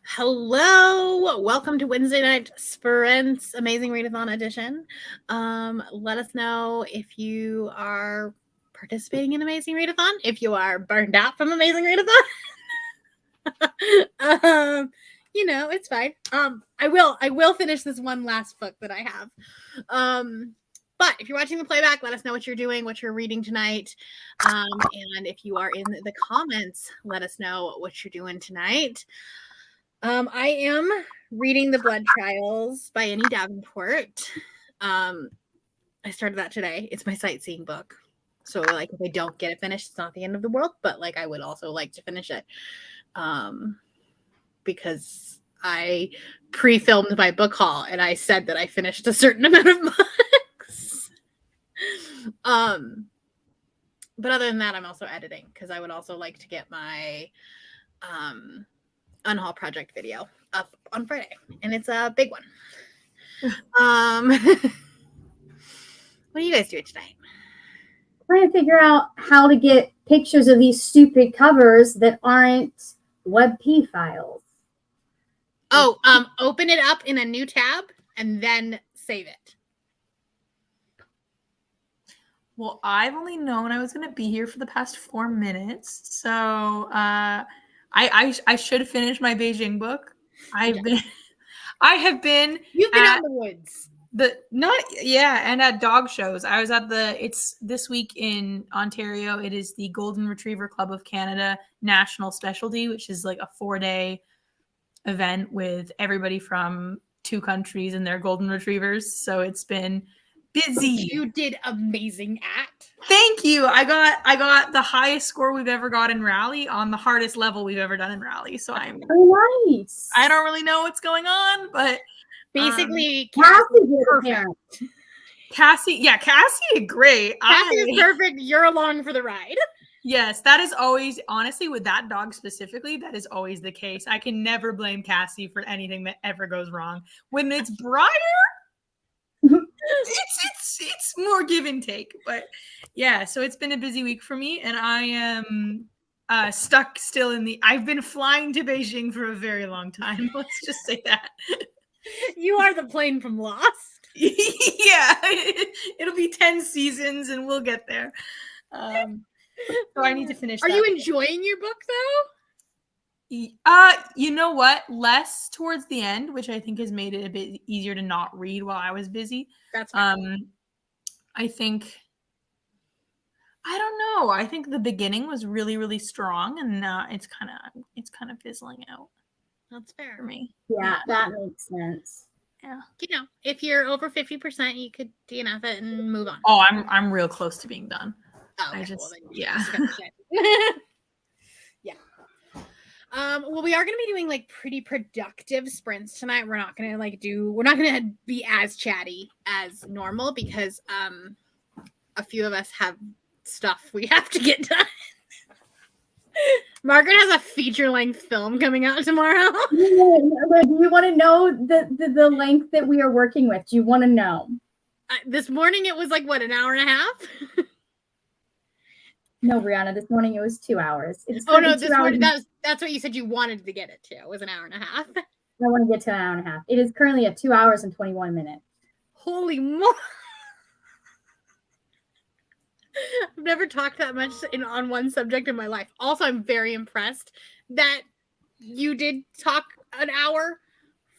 Hello, welcome to Wednesday Night Sprints Amazing Readathon Edition. Let us know if you are participating in Amazing Readathon, if you are burned out from Amazing Readathon. It's fine. I will finish this one last book that I have. But if you're watching the playback, let us know what you're doing, what you're reading tonight. And if you are in the comments, let us know what you're doing tonight. I am reading The Blood Trials by Annie Davenport. I started that today. It's my sightseeing book. So, if I don't get it finished, it's not the end of the world. But, I would also like to finish it. Because I pre-filmed my book haul, and I said that I finished a certain amount of books. But other than that, I'm also editing, because I would also like to get my Unhaul project video up on Friday, and it's a big one. What are you guys doing tonight? Trying to figure out how to get pictures of these stupid covers that aren't WebP files. Oh, open it up in a new tab and then save it. Well, I've only known I was going to be here for the past 4 minutes, so I should finish my Beijing book. You've been out in the woods. And at dog shows. I was at it's this week in Ontario. It is the Golden Retriever Club of Canada National Specialty, which is like a 4-day event with everybody from 2 countries and their golden retrievers. So it's been busy. You did amazing at. Thank you. I got the highest score we've ever got in Rally on the hardest level we've ever done in Rally. So I'm nice. I don't really know what's going on, but basically Cassie great. Cassie is perfect. You're along for the ride. Yes, that is always, honestly, with that dog specifically, that is always the case. I can never blame Cassie for anything that ever goes wrong. When it's Briar, it's more give and take. But yeah, so it's been a busy week for me, and I am stuck still I've been flying to Beijing for a very long time. Let's just say that. You are the plane from Lost. Yeah, it'll be 10 seasons and we'll get there. So I need to finish. Are you enjoying your book though? You know what? Less towards the end, which I think has made it a bit easier to not read while I was busy. That's fair. I think I don't know. I think the beginning was really, really strong, and it's kind of fizzling out. That's fair for me. Yeah, that makes sense. Yeah. If you're over 50%, you could DNF it and move on. Oh, I'm real close to being done. Oh, okay. Yeah. Yeah. Well, we are going to be doing pretty productive sprints tonight. We're not going to be as chatty as normal because a few of us have stuff we have to get done. Margaret has a feature-length film coming out tomorrow. Do you want to know the length that we are working with? Do you want to know? This morning it was an hour and a half. No, Brianna, this morning it was 2 hours. This morning that's what you said you wanted to get it to. It was an hour and a half. I want to get to an hour and a half. It is currently at 2 hours and 21 minutes. Holy moly. I've never talked that much on one subject in my life. Also, I'm very impressed that you did talk an hour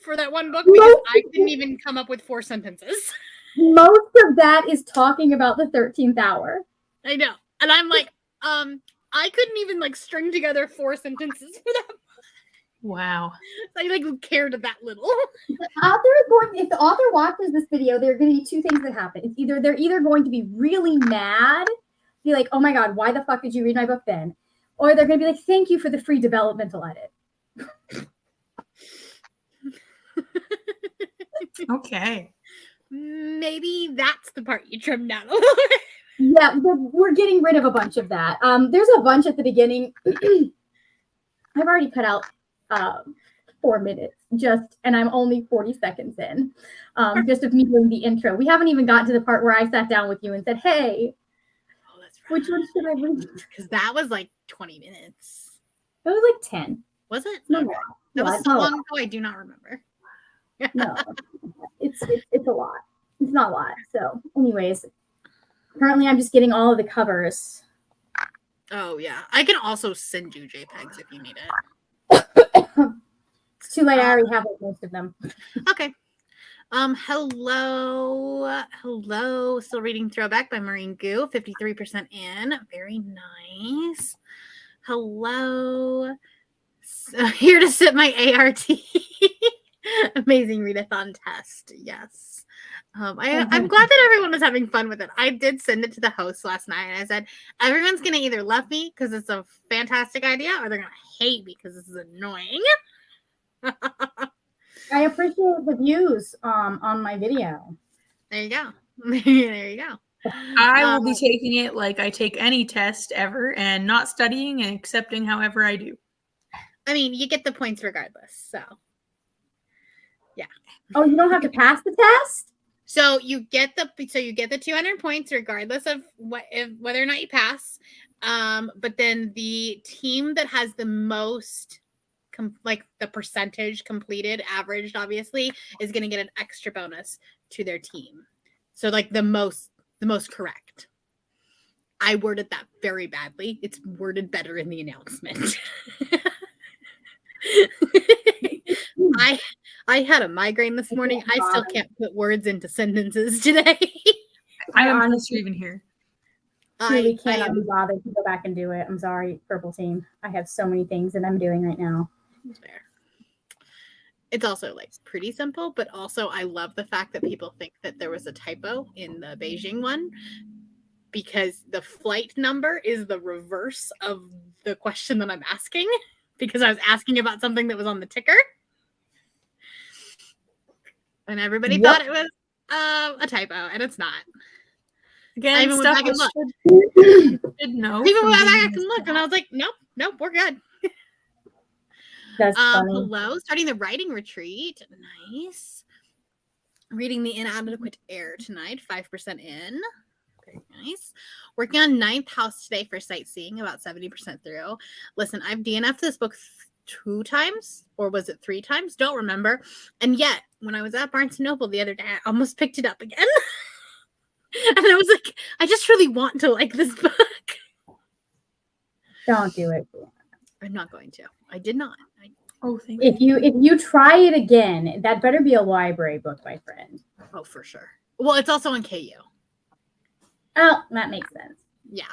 for that one book because I couldn't even come up with 4 sentences. Most of that is talking about the 13th hour. I know. And I'm I couldn't even string together 4 sentences for that. Wow. I cared that little. If the author watches this video, there are going to be 2 things that happen. It's they're either going to be really mad, be like, oh my God, why the fuck did you read my book then? Or they're going to be like, thank you for the free developmental edit. Okay. Maybe that's the part you trimmed down a little bit. Yeah, we're getting rid of a bunch of that. There's a bunch at the beginning. I've already cut out 4 minutes and I'm only 40 seconds in. Just of me doing the intro. We haven't even gotten to the part where I sat down with you and said, hey, that's right. Which one should I read? Because that was 20 minutes. It was 10. Was it? No, okay. That was it's so not a long lot. ago. I do not remember. No, it's a lot. It's not a lot. So, anyways, currently I'm just getting all of the covers. Oh yeah, I can also send you JPEGs if you need it. It's too late. I already have like, most of them. Okay. Hello. Still reading Throwback by Maureen Gu. 53% in. Very nice. Hello. So, here to sit my ART. Amazing readathon test. Yes. I'm glad that everyone was having fun with it. I did send it to the host last night, and I said, everyone's going to either love me because it's a fantastic idea, or they're going to hate me because this is annoying. I appreciate the views on my video. There you go. There you go. I will be taking it like I take any test ever and not studying and accepting however I do. I mean, you get the points regardless. So, yeah. Oh, you don't have to pass the test? So you get the 200 points regardless of whether or not you pass. But then the team that has the most like the percentage completed, averaged, obviously, is going to get an extra bonus to their team. So like the most correct. I worded that very badly. It's worded better in the announcement. I had a migraine this morning. I still can't put words into sentences today. I honestly even here. Really cannot be bothered to go back and do it. I'm sorry, Purple Team. I have so many things that I'm doing right now. Fair. It's also like pretty simple, but also I love the fact that people think that there was a typo in the Beijing one because the flight number is the reverse of the question that I'm asking because I was asking about something that was on the ticker. And everybody thought it was a typo, and it's not. Again, I even went back and looked. Even went back and looked, and I was like, nope, we're good. That's funny. Hello, starting the writing retreat. Nice. Reading The Inadequate Air tonight, 5% in. Very nice. Working on 9th house today for sightseeing, about 70% through. Listen, I've DNF'd this book 2 times, or was it 3 times? Don't remember. And yet, when I was at Barnes & Noble the other day, I almost picked it up again. And I was like, I just really want to like this book. Don't do it. I'm not going to. I did not. Thank you. If you try it again, that better be a library book, my friend. Oh, for sure. Well, it's also in KU. Oh, that makes sense. Yeah.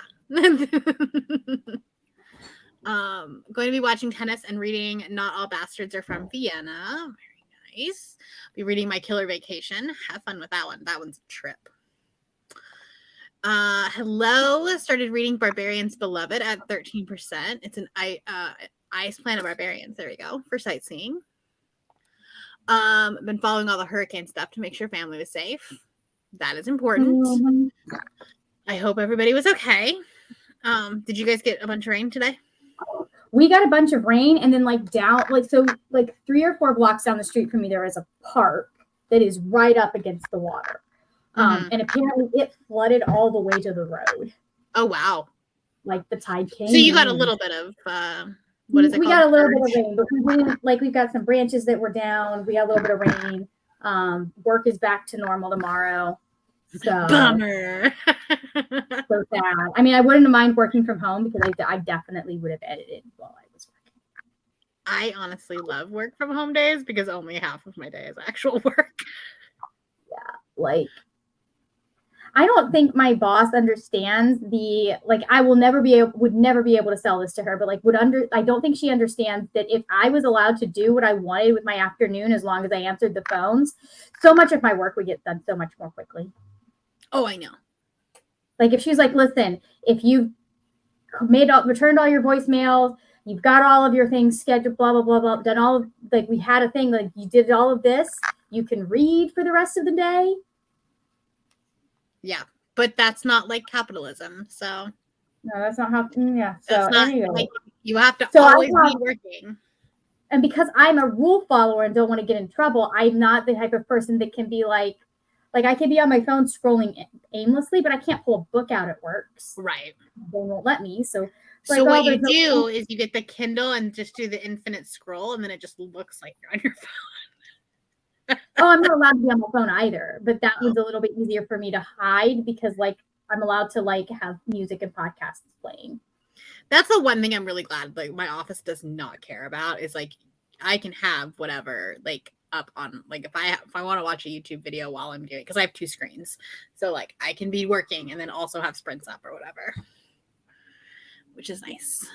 Going to be watching tennis and reading Not All Bastards Are From Vienna. Very nice. Be reading My Killer Vacation. Have fun with that one. That one's a trip. Hello. Started reading Barbarians Beloved at 13%. It's an Ice Planet Barbarians. There we go. For sightseeing. Been following all the hurricane stuff to make sure family was safe. That is important. Mm-hmm. I hope everybody was okay. Did you guys get a bunch of rain today? We got a bunch of rain, and then down 3 or 4 blocks down the street from me, there is a park that is right up against the water. And apparently it flooded all the way to the road. Oh, wow. Like the tide came. So you got a little bit of, what is it called? We got a little bit of rain, but we didn't, we've got some branches that were down. We got a little bit of rain. Work is back to normal tomorrow. So bummer. So sad. I mean, I wouldn't have mind working from home because I definitely would have edited while I was working. I honestly love work from home days because only half of my day is actual work. Yeah, I don't think my boss understands I would never be able to sell this to her, but I don't think she understands that if I was allowed to do what I wanted with my afternoon, as long as I answered the phones, so much of my work would get done so much more quickly. Oh, I know. If she's like, listen, if you've returned all your voicemails, you've got all of your things scheduled, blah, blah, blah, blah, done all of, we had a thing, you did all of this, you can read for the rest of the day. Yeah, but that's not capitalism. So no, that's not how. Yeah, so that's not anyway. You have to always be working. And because I'm a rule follower and don't want to get in trouble, I'm not the type of person that can be like I can be on my phone scrolling aimlessly, but I can't pull a book out at work. Right. They won't let me. So So Like, what oh, you there's do no- is you get the Kindle and just do the infinite scroll, and then it just looks like you're on your phone. Oh, I'm not allowed to be on my phone either, but that one's a little bit easier for me to hide because like I'm allowed to like have music and podcasts playing. That's the one thing I'm really glad like my office does not care about is like I can have whatever like up on like if I want to watch a YouTube video while I'm doing because I have 2 screens. So like I can be working and then also have sprints up or whatever. Which is nice.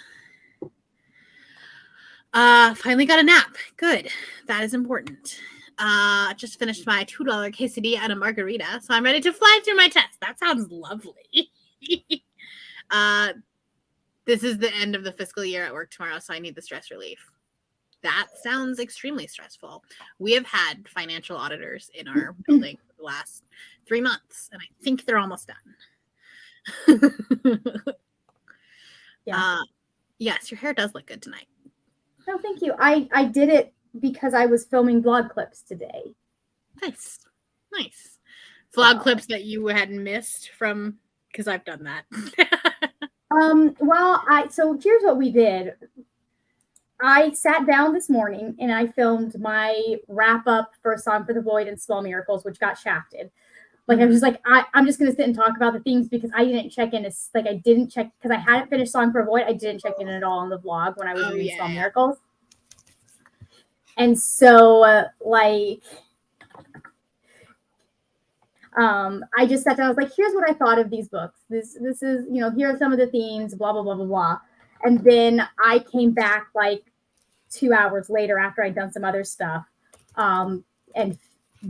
Finally got a nap. Good. That is important. Just finished my $2 quesadilla and a margarita, so I'm ready to fly through my test. That sounds lovely. This is the end of the fiscal year at work tomorrow, so I need the stress relief. That sounds extremely stressful. We have had financial auditors in our building for the last 3 months, and I think they're almost done. Yeah. Yes, your hair does look good tonight. No, thank you. I did it because I was filming vlog clips today. Nice. Vlog Wow. clips that you had missed from because I've done that. Well, so here's what we did. I sat down this morning and I filmed my wrap up for A Song for the Void and Small Miracles, which got shafted. Like I was just like, I'm just gonna sit and talk about the themes because I didn't check in. Like I didn't check because I hadn't finished Song for a Void. I didn't check in at all on the vlog when I was doing Small Miracles. And so I just sat down. I was like, here's what I thought of these books. This is, here are some of the themes, blah, blah, blah, blah, blah. And then I came back like 2 hours later after I'd done some other stuff and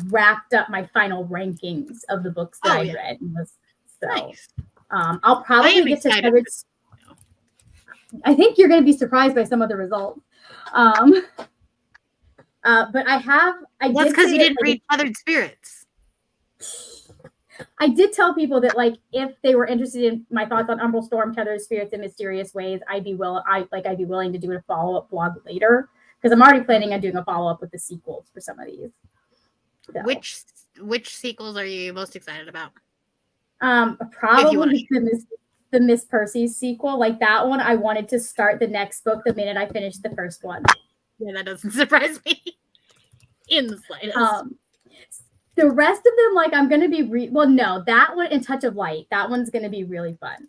wrapped up my final rankings of the books that I read. Nice. I'll probably get to cover. I think you're going to be surprised by some of the results. But That's because you didn't read Feathered Spirits. I did tell people that like if they were interested in my thoughts on Umbral Storm, Tethered Spirits, and Mysterious Ways, I'd be willing to do a follow-up blog later because I'm already planning on doing a follow-up with the sequels for some of these. So. Which sequels are you most excited about? Probably the Miss Percy's sequel. Like that one, I wanted to start the next book the minute I finished the first one. Yeah, that doesn't surprise me in the slightest. The rest of them, like I'm gonna be that one and Touch of Light. That one's gonna be really fun.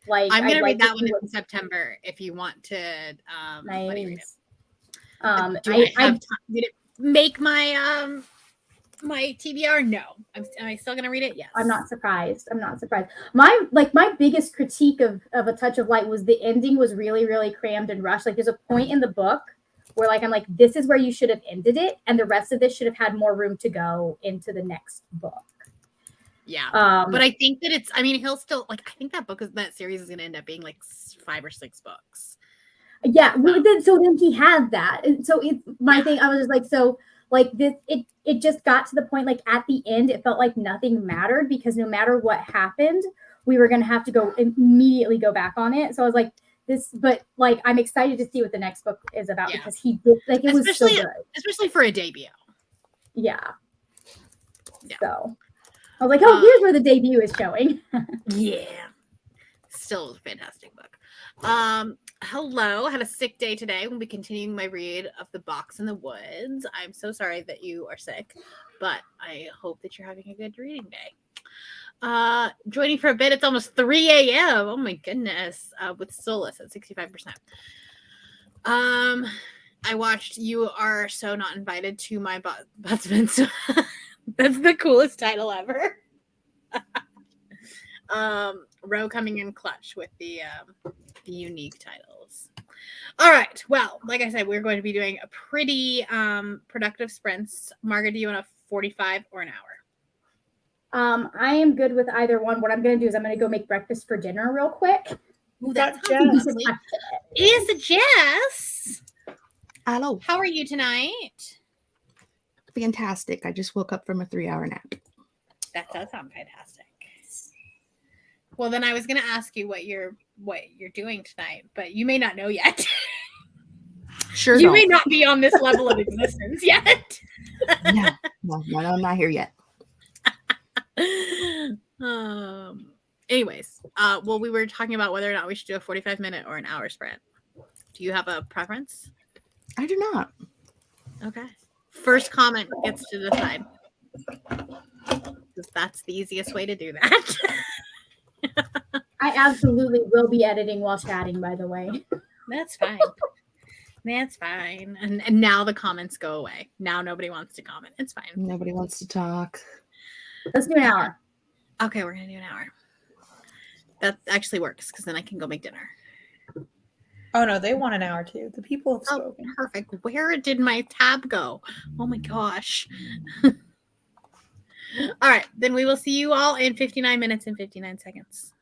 Like I'm gonna read that one in September if you want to. Nice. Do I have time? Did it make my my TBR? No. Am I still gonna read it? Yes. I'm not surprised. My biggest critique of A Touch of Light was the ending was really, really crammed and rushed. Like there's a point in the book where like I'm like, this is where you should have ended it, and the rest of this should have had more room to go into the next book. Yeah, but I think that he'll still like. I think that series is going to end up being like 5 or 6 books. Yeah, so then he had that, and so my thing. I was just like, so like this, it just got to the point like at the end, it felt like nothing mattered because no matter what happened, we were going to have to immediately go back on it. So I was like. But like I'm excited to see what the next book is about because he did like it was so good, especially for a debut. Yeah. So I was like, oh, here's where the debut is showing. Yeah, still a fantastic book. Hello, I had a sick day today. We'll be continuing my read of The Box in the Woods. I'm so sorry that you are sick, but I hope that you're having a good reading day. Joining for a bit, it's almost 3 a.m. Oh my goodness. With Solus at 65%. I watched You Are So Not Invited to My Butsman. That's the coolest title ever. Row coming in clutch with the unique titles. All right. Well, like I said, we're going to be doing a pretty productive sprints. Margaret, do you want a 45 or an hour? I am good with either one. What I'm going to do is I'm going to go make breakfast for dinner real quick. Ooh, that's lovely. Is it Jess? Hello. How are you tonight? Fantastic. I just woke up from a 3-hour nap. That does sound fantastic. Well, then I was going to ask you what you're doing tonight, but you may not know yet. Sure. You may not be on this level of existence yet. No, I'm not here yet. Anyways, well, we were talking about whether or not we should do a 45-minute or an hour sprint. Do you have a preference? I do not. Okay. First comment gets to decide. 'Cause that's the easiest way to do that. I absolutely will be editing while chatting, by the way. That's fine. That's fine. And now the comments go away. Now nobody wants to comment. It's fine. Nobody wants to talk. Let's do an hour. Okay, we're gonna do an hour. That actually works because then I can go make dinner. Oh no, they want an hour too. The people have Oh, spoken. perfect. Where did my tab go? Oh my gosh. All right, then we will see you all in 59 minutes and 59 seconds.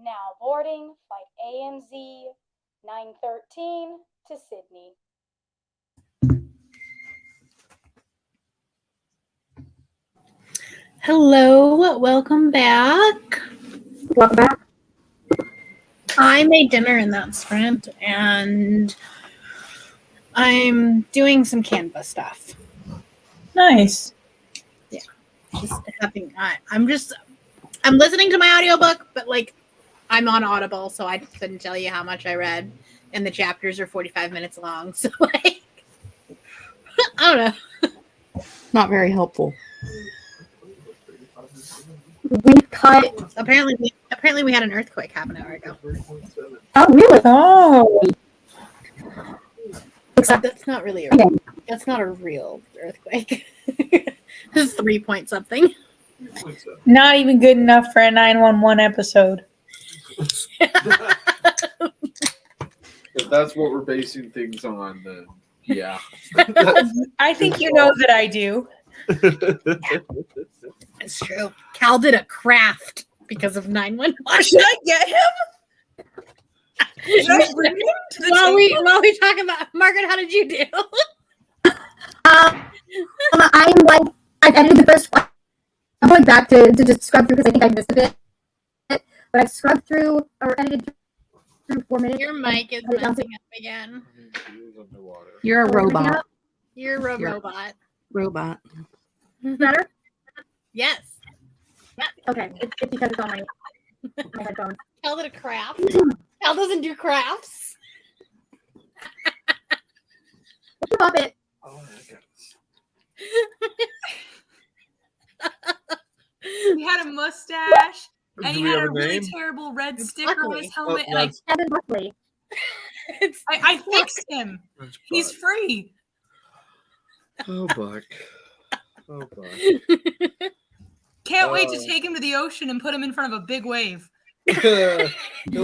Now boarding flight AMZ 913 to Sydney. Hello, welcome back. Welcome back. I made dinner in that sprint, and I'm doing some Canva stuff. Nice. Just having, I'm listening to my audiobook, but like I'm on Audible, so I couldn't tell you how much I read, and the chapters are 45 minutes long. So like, I don't know. Not very helpful. We cut. Apparently we had an earthquake half an hour ago. Oh, really? Oh. Except that's not really that's not a real earthquake. This is 3 point something. Not even good enough for a 911 episode. If that's what we're basing things on, then yeah. I think you know that I do. It's true. Cal did a craft because of 911. Should I get him? Should I bring him to the While table? we talk about Margaret, how did you do? I've edited the first one. I'm going back to just scrub through because I think I missed a bit. But I've scrubbed through or edited through 4 minutes. Your mic is messing up again. You're a robot. You're a robot. Robot. Better? Yes. Okay, it's because it's on my headphones. Cal did a craft. Cal doesn't do crafts. What's the puppet? Oh, He had a mustache, and Do he we had have a a really name? terrible red It's sticker on Buckley. his helmet, Oh, and that's- Evan Buckley. It's I fixed him. That's He's Buck. free. Oh, Buck. Oh, Buck. Can't wait to take him to the ocean and put him in front of a big wave. He'll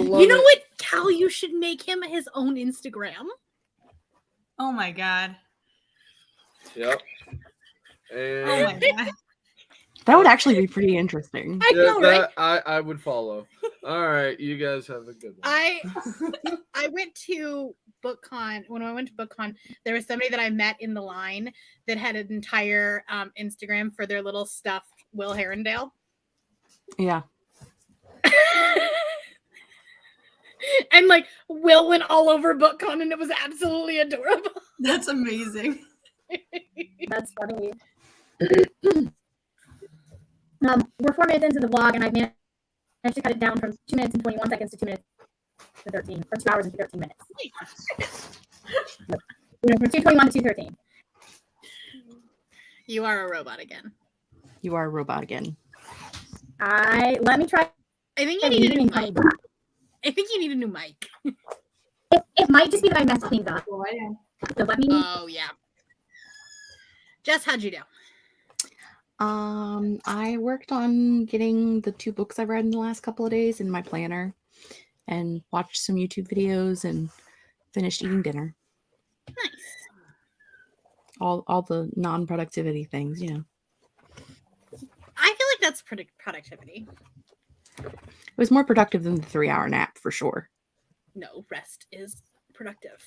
love you know it. what, Cal? You should make him his own Instagram. Oh my god. Yep. Oh And my god. That would actually be pretty interesting. I know, right? I would follow. All right, you guys have a good one. I went to BookCon. When I went to BookCon, there was somebody that I met in the line that had an entire Instagram for their little stuffed Will Herondale. Yeah. And like Will went all over BookCon, and it was absolutely adorable. That's amazing. That's funny. We're 4 minutes into the vlog, and I've managed to cut it down from 2 minutes and 21 seconds to 2 minutes to 13, or 2 hours and 13 minutes. From 2:21 to 2:13. You are a robot again. You are a robot again. Let me try. I think you need a new mic. I think you need a new mic. It might just be that I messed things up. So let me. Oh yeah. Jess, how'd you do? I worked on getting the 2 books I've read in the last couple of days in my planner and watched some YouTube videos and finished eating dinner. Nice. All the non-productivity things, you know. I feel like that's productivity. It was more productive than the 3-hour nap for sure. No, rest is productive.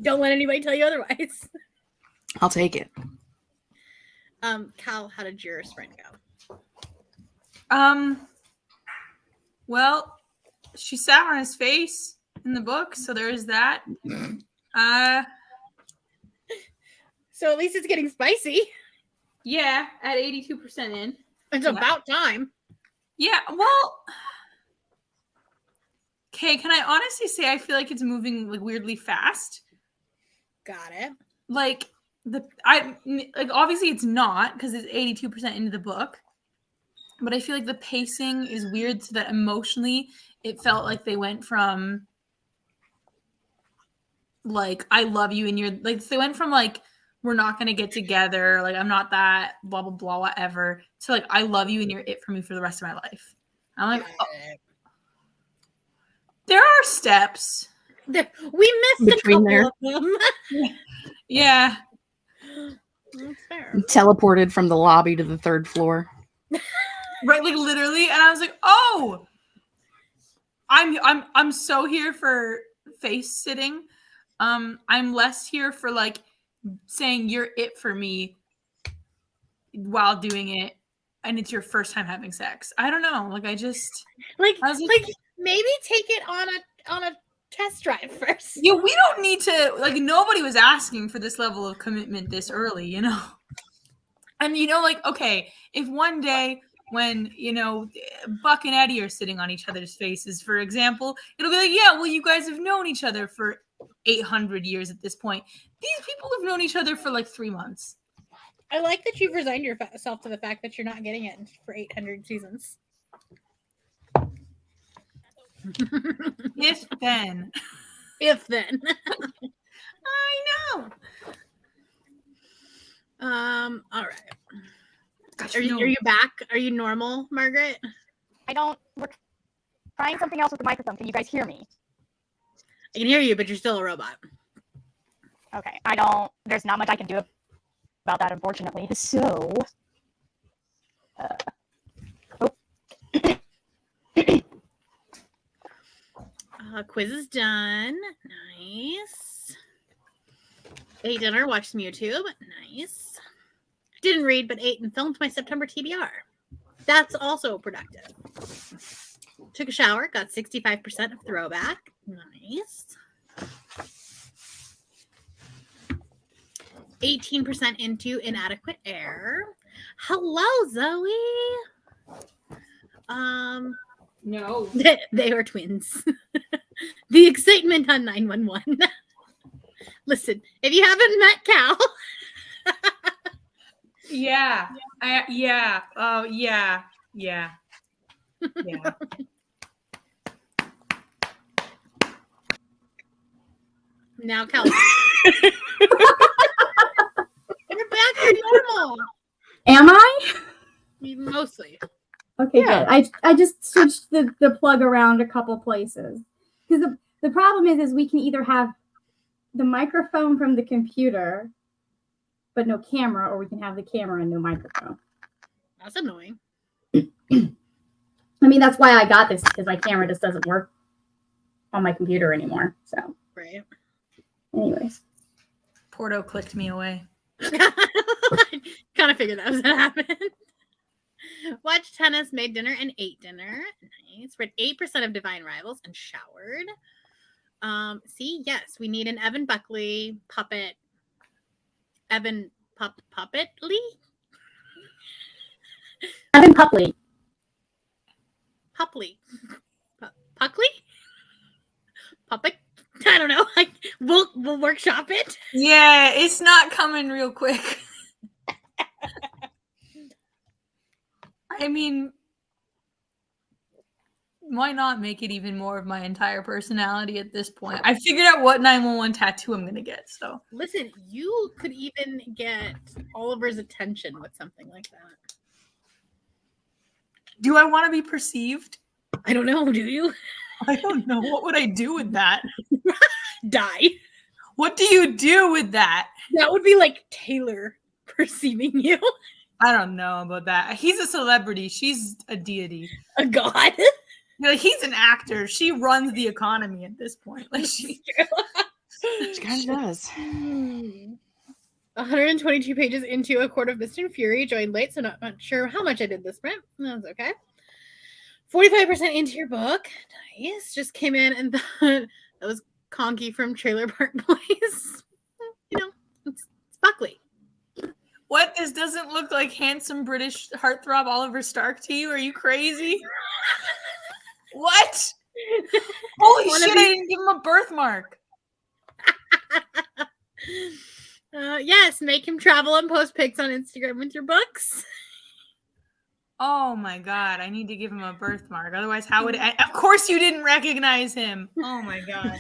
Don't let anybody tell you otherwise. I'll take it. Cal, how did your sprint go? Well, she sat on his face in the book, so there is that. So at least it's getting spicy. Yeah, at 82% in. It's Yeah. about time. Yeah, well, okay, can I honestly say I feel like it's moving like weirdly fast? Got it. Like obviously it's not because it's 82% into the book. But I feel like the pacing is weird so that emotionally it felt like they went from like I love you and you're like they went from like we're not gonna get together, like I'm not that, blah blah blah, whatever, to like I love you and you're it for me for the rest of my life. I'm like, Got oh, it. there are steps. We missed Between a couple of them. Yeah. That's fair. Teleported from the lobby to the 3rd floor. Right, like literally, and I was like, oh, I'm so here for face sitting. I'm less here for like saying you're it for me while doing it, and it's your first time having sex. I don't know, like I was like like, maybe take it on a test drive first. yeah, we don't need to, like, nobody was asking for this level of commitment this early, you know. And you know, like, okay, if one day when, you know, Buck and Eddie are sitting on each other's faces, for example, it'll be like, yeah, well, you guys have known each other for 800 years at this point. These people have known each other for like 3 months. I like that you've resigned yourself to the fact that you're not getting it for 800 seasons. If then. If then. I know. All right. Gosh, Are you back? Are you normal, Margaret? We're trying something else with the microphone. Can you guys hear me? I can hear you, but you're still a robot. Okay, there's not much I can do about that, unfortunately. So, Quiz is done. Nice. Ate dinner, watched some YouTube. Nice. Didn't read, but ate and filmed my September TBR. That's also productive. Took a shower, got 65% of throwback. Nice. 18% into inadequate air. Hello, Zoe. No. They are twins. The excitement on 911. Listen, if you haven't met Cal. Yeah. Yeah. Oh, yeah. Yeah. Yeah. Now Cal. You're back to normal. Am I? Mostly. Okay, Yeah. good. I just switched the plug around a couple places. Because the problem is we can either have the microphone from the computer, but no camera, or we can have the camera and no microphone. That's annoying. I mean, that's why I got this, because my camera just doesn't work on my computer anymore. So, Right. anyways. Porto clicked me away. Kind of figured that was gonna happen. Watched tennis, made dinner, and ate dinner. Nice. Read 8% of Divine Rivals and showered. See, yes, we need an Evan Buckley puppet. Evan Puppetly? Evan Pupley. Pupley. Puckley? Puppet? I don't know. Like we'll workshop it. Yeah, it's not coming real quick. I mean, why not make it even more of my entire personality at this point? I figured out what 911 tattoo I'm gonna get. So Listen, you could even get Oliver's attention with something like that. do I want to be perceived? I don't know. Do you? I don't know. What would I do with that? Die. What do you do with that? That would be like Taylor perceiving you. I don't know about that. He's a celebrity. She's a deity. A god. Like, he's an actor. She runs the economy at this point. Like she She kind of does. 122 pages into A Court of Mist and Fury. Joined late, so not sure how much I did this sprint. That's okay. 45% into your book. Nice. Just came in and thought that was Conky from Trailer Park Boys. You know, it's Buckley. What? This doesn't look like handsome British heartthrob Oliver Stark to you? Are you crazy? What? Holy shit, I didn't give him a birthmark. Yes, make him travel and post pics on Instagram with your books. Oh my god, I need to give him a birthmark. Otherwise, how would I? Of course you didn't recognize him. Oh my god.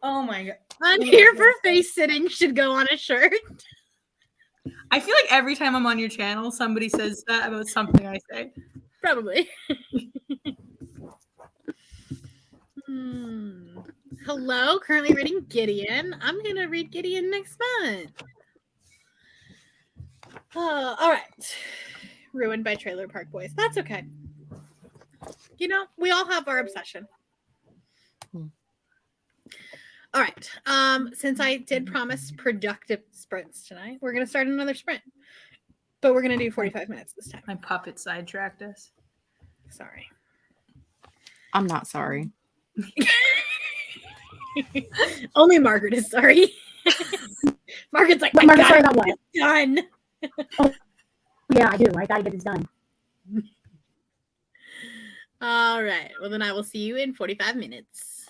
Oh my god. I'm here for face sitting should go on a shirt. I feel like every time I'm on your channel, somebody says that about something I say. Probably. Hello, currently reading Gideon. I'm going to read Gideon next month. All right. ruined by Trailer Park Boys. That's okay. You know, we all have our obsession. Hmm. All right. Since I did promise productive sprints tonight, we're gonna start another sprint. But we're gonna do 45 minutes this time. My puppet sidetracked us. Sorry. I'm not sorry. Only Margaret is sorry. Margaret's like, I Margaret, got sorry it about what? done. Yeah, I do. I gotta get this done. All right. Well, then I will see you in 45 minutes.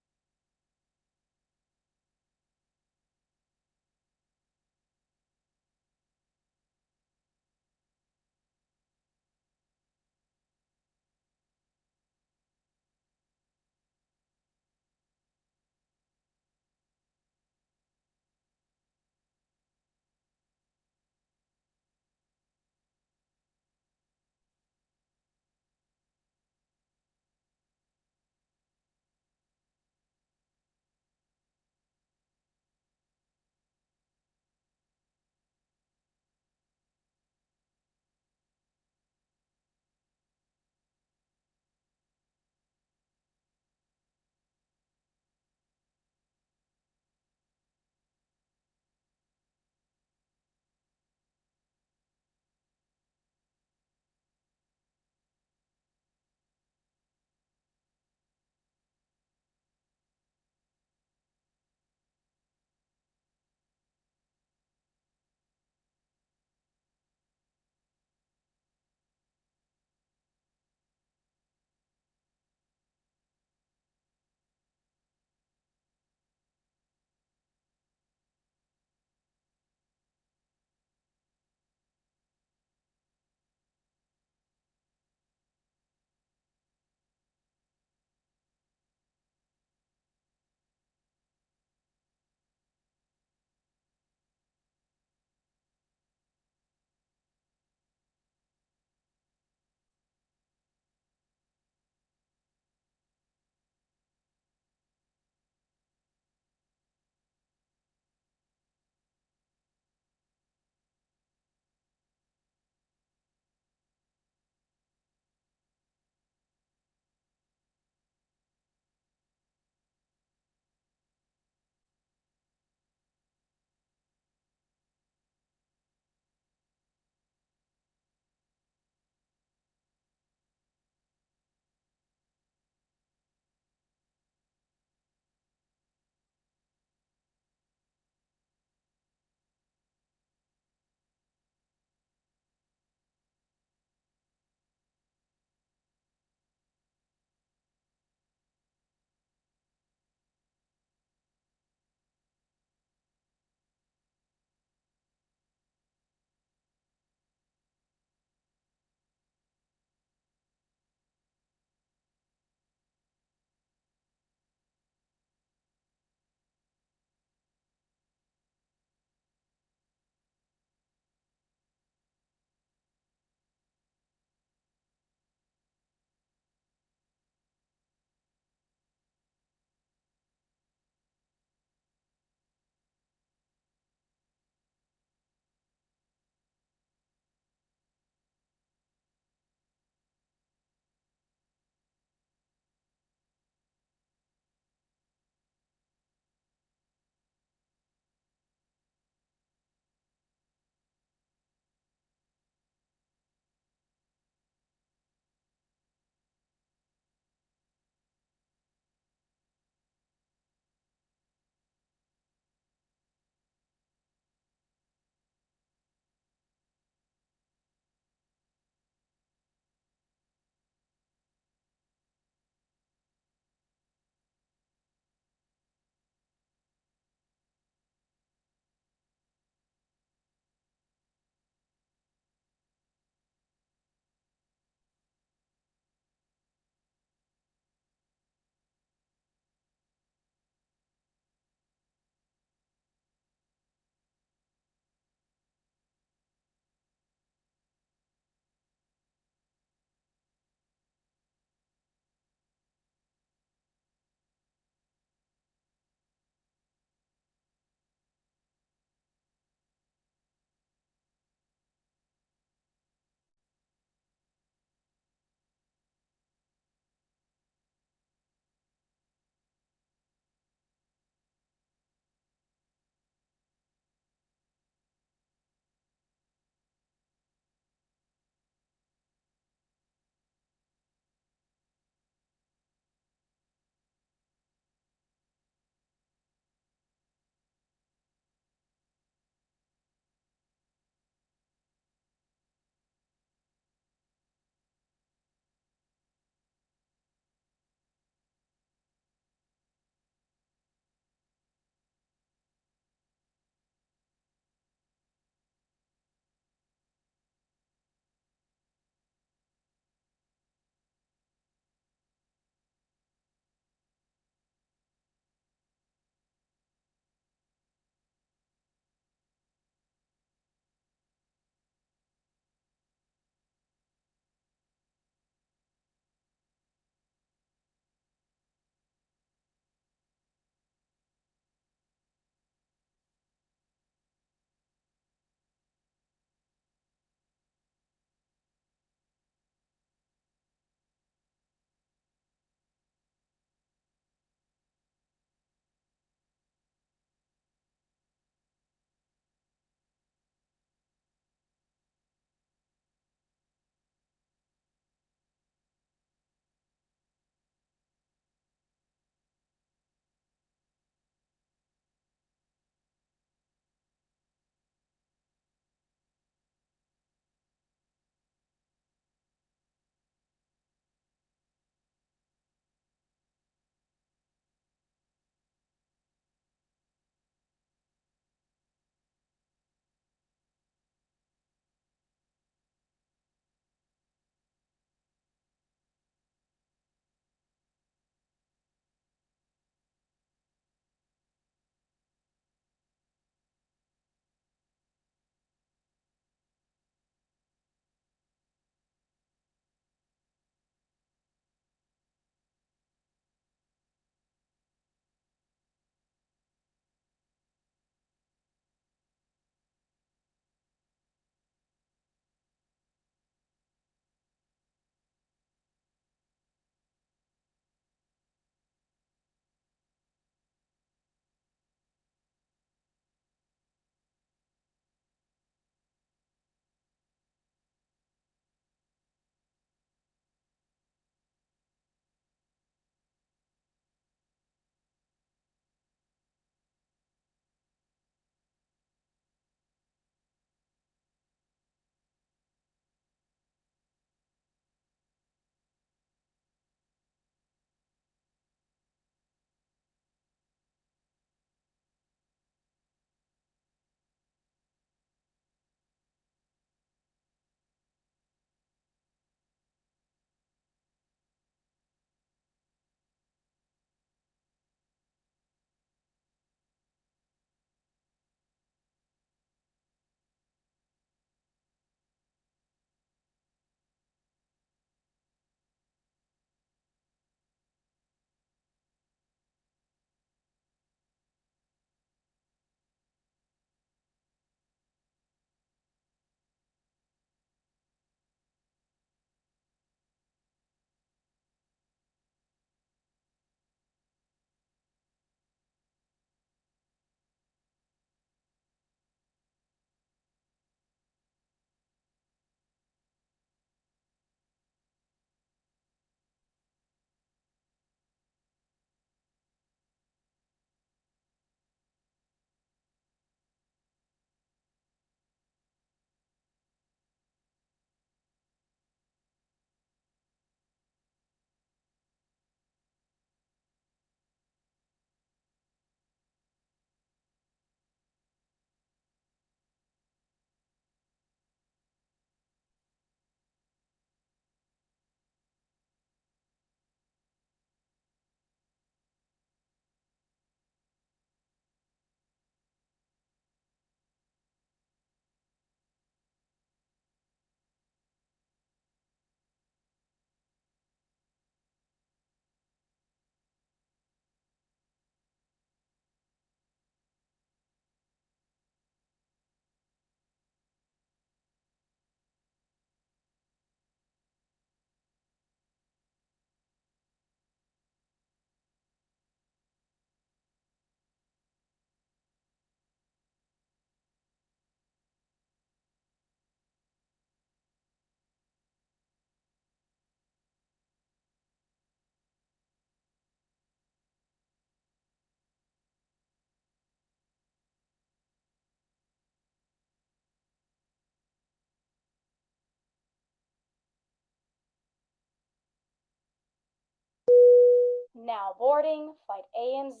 Now boarding flight ANZ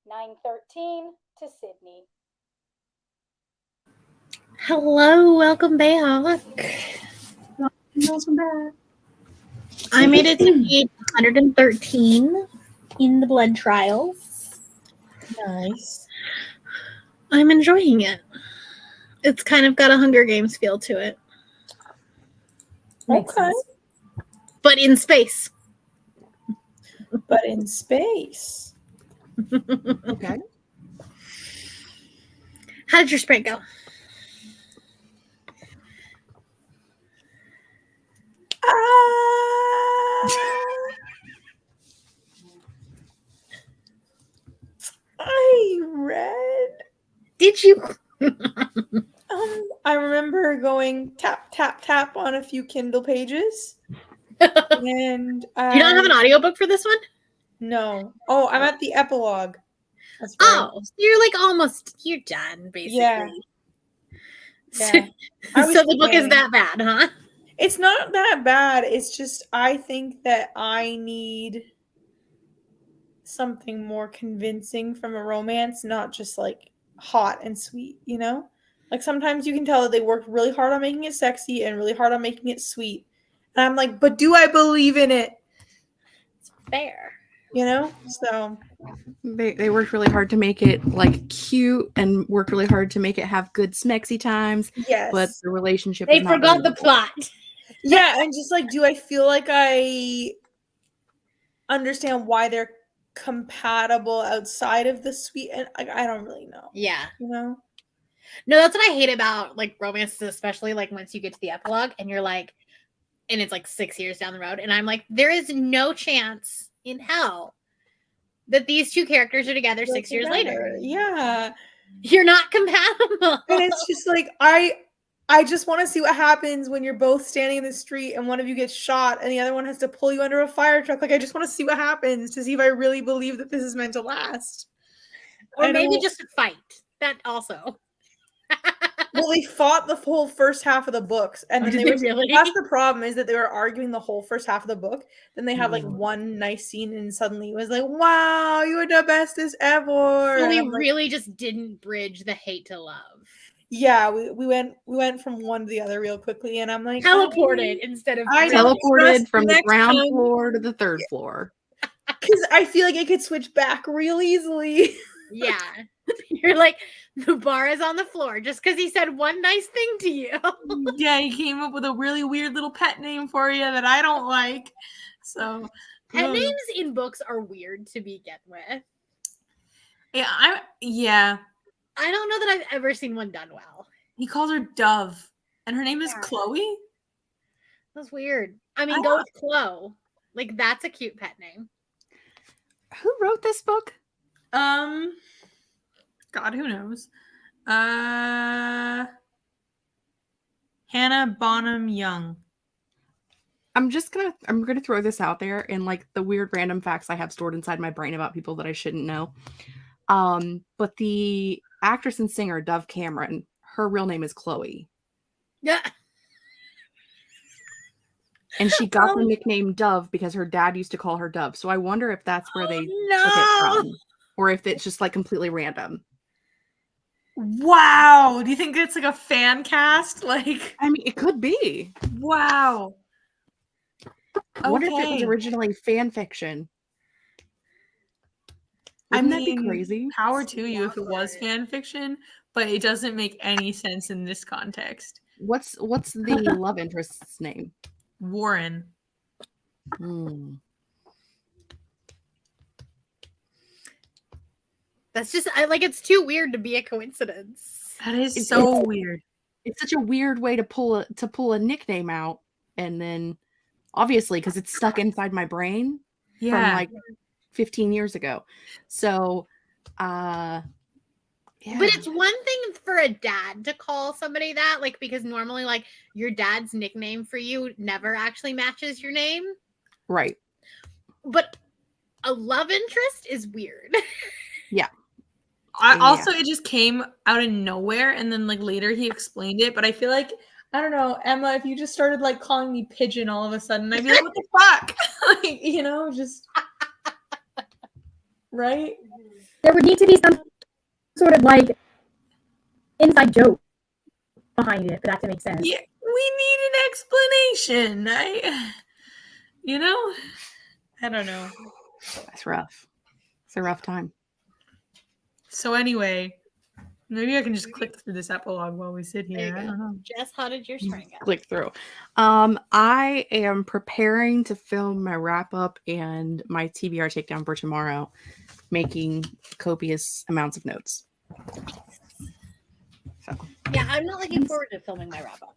913 to Sydney. Hello, welcome back. Welcome back. I made it to gate 113 in the blood trials. Nice. I'm enjoying it. It's kind of got a Hunger Games feel to it, Makes Okay. sense. but in space. But in space. Okay. How did your sprint go? I read. Did you? I remember going tap tap tap on a few Kindle pages, and You don't have an audiobook for this one? No. Oh, I'm at the epilogue. That's right. Oh, so you're like you're done, basically. Yeah. Yeah. I was So the book is saying- that bad, huh? It's not that bad. It's just I think that I need something more convincing from a romance, not just like hot and sweet, you know? Like sometimes you can tell that they worked really hard on making it sexy and really hard on making it sweet. And I'm like, but do I believe in it? It's fair. You know? So They worked really hard to make it like cute and worked really hard to make it have good smexy times, yes. but the relationship They is not forgot the believable. plot. Yeah, and just like, do I feel like I understand why they're compatible outside of the sweet? And I don't really know. Yeah. You know? No, that's what I hate about like romances, especially like once you get to the epilogue and you're like, and it's like 6 years down the road, and I'm like, there is no chance in hell that these two characters are together 6 years later. Yeah. You're not compatible. And it's just like I just want to see what happens when you're both standing in the street and one of you gets shot and the other one has to pull you under a fire truck. Like I just want to see what happens to see if I really believe that this is meant to last. Or I maybe don't- just a fight. That also. Well, they fought the whole first half of the books, and Oh, then did they they were. really? That's the problem is that they were arguing the whole first half of the book. Then they had like Mm. one nice scene, and suddenly it was like, "Wow, you were the bestest ever!" So And we I'm like, really just didn't bridge the hate to love. yeah, we went from one to the other real quickly, and I'm like, Teleported instead of I know. Teleported Trust from the next ground time. floor to the third floor. because I feel like it could switch back real easily. Yeah. You're like, the bar is on the floor just because he said one nice thing to you. Yeah, he came up with a really weird little pet name for you that I don't like. So Pet mm. names in books are weird to begin with. Yeah. I don't know that I've ever seen one done well. He calls her Dove, and her name is Yeah. Chloe. That's weird. I mean, go with Chloe. Like, that's a cute pet name. Who wrote this book? God, who knows? Hannah Bonham Young. I'm gonna throw this out there and like the weird random facts I have stored inside my brain about people that I shouldn't know. But the actress and singer Dove Cameron, her real name is Chloe, Yeah. and she got the nickname Dove because her dad used to call her Dove. So I wonder if that's where they took no. it from, or if it's just like completely random. Wow. Do you think it's like a fan cast? Like, I mean, it could be. wow. I wonder if it was Okay. originally fan fiction. I Wouldn't that mean, be crazy? Power to you if it was fan fiction, but it doesn't make any sense in this context. What's the love interest's name? Warren. Hmm. That's just, it's too weird to be a coincidence. That is It's- so weird. It's such a weird way to pull a nickname out, and then obviously because it's stuck inside my brain from like 15 years ago. So, yeah. But it's one thing for a dad to call somebody that, like, because normally, like, your dad's nickname for you never actually matches your name. right. But a love interest is weird. Also, it just came out of nowhere, and then like later he explained it. But I feel like I don't know, Emma. If you just started like calling me Pigeon all of a sudden, I'd be like, "What the fuck?" Like, just Right? There would need to be some sort of like inside joke behind it for that to make sense. Yeah, we need an explanation. I don't know. That's rough. It's a rough time. So anyway, maybe I can just click through this epilogue while we sit There here. you I go. don't know. Jess, how did your spring go? Click through. I am preparing to film my wrap up and my TBR takedown for tomorrow, making copious amounts of notes. So Yeah, I'm not looking forward to filming my wrap up.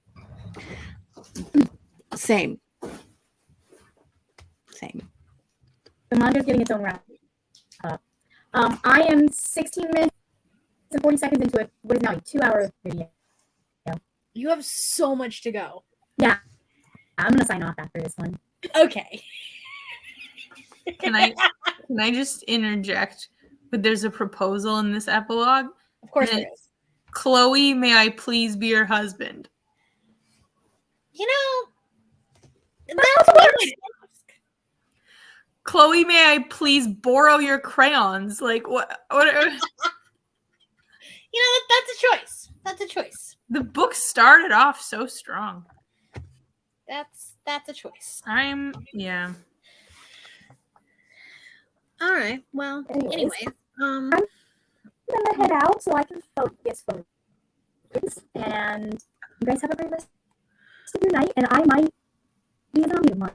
same. The manga's getting its own wrap up. I am 16 minutes and 40 seconds into it. What is now a 2-hour video. You have so much to go. I'm gonna sign off after this one. Okay. Can I just interject? But there's a proposal in this epilogue. Of course And there is. Chloe, may I please be your husband? You know, that's what I Chloe, may I please borrow your crayons? Like what? that's a choice. That's a choice. The book started off so strong. That's a choice. Yeah. All right. Well, Anyways. anyway, I'm gonna head out so I can focus. And you guys have a great rest of your night. And I might be a zombie tomorrow.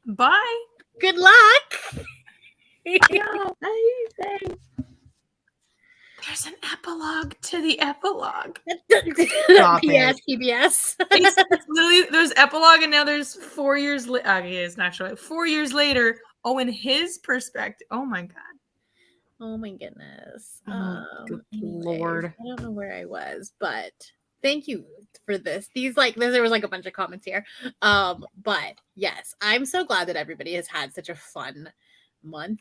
Bye. good luck. Yeah, thanks. There's an epilogue to the epilogue. Stop P.S. it. PBS. It's literally there's epilogue and now there's 4 years later. Okay, it's not sure. 4 years later. Oh, in his perspective. Oh my god. Oh my goodness. Oh, good Anyways, Lord. I don't know where I was, but thank you for this. There was like a bunch of comments here. But yes, I'm so glad that everybody has had such a fun month,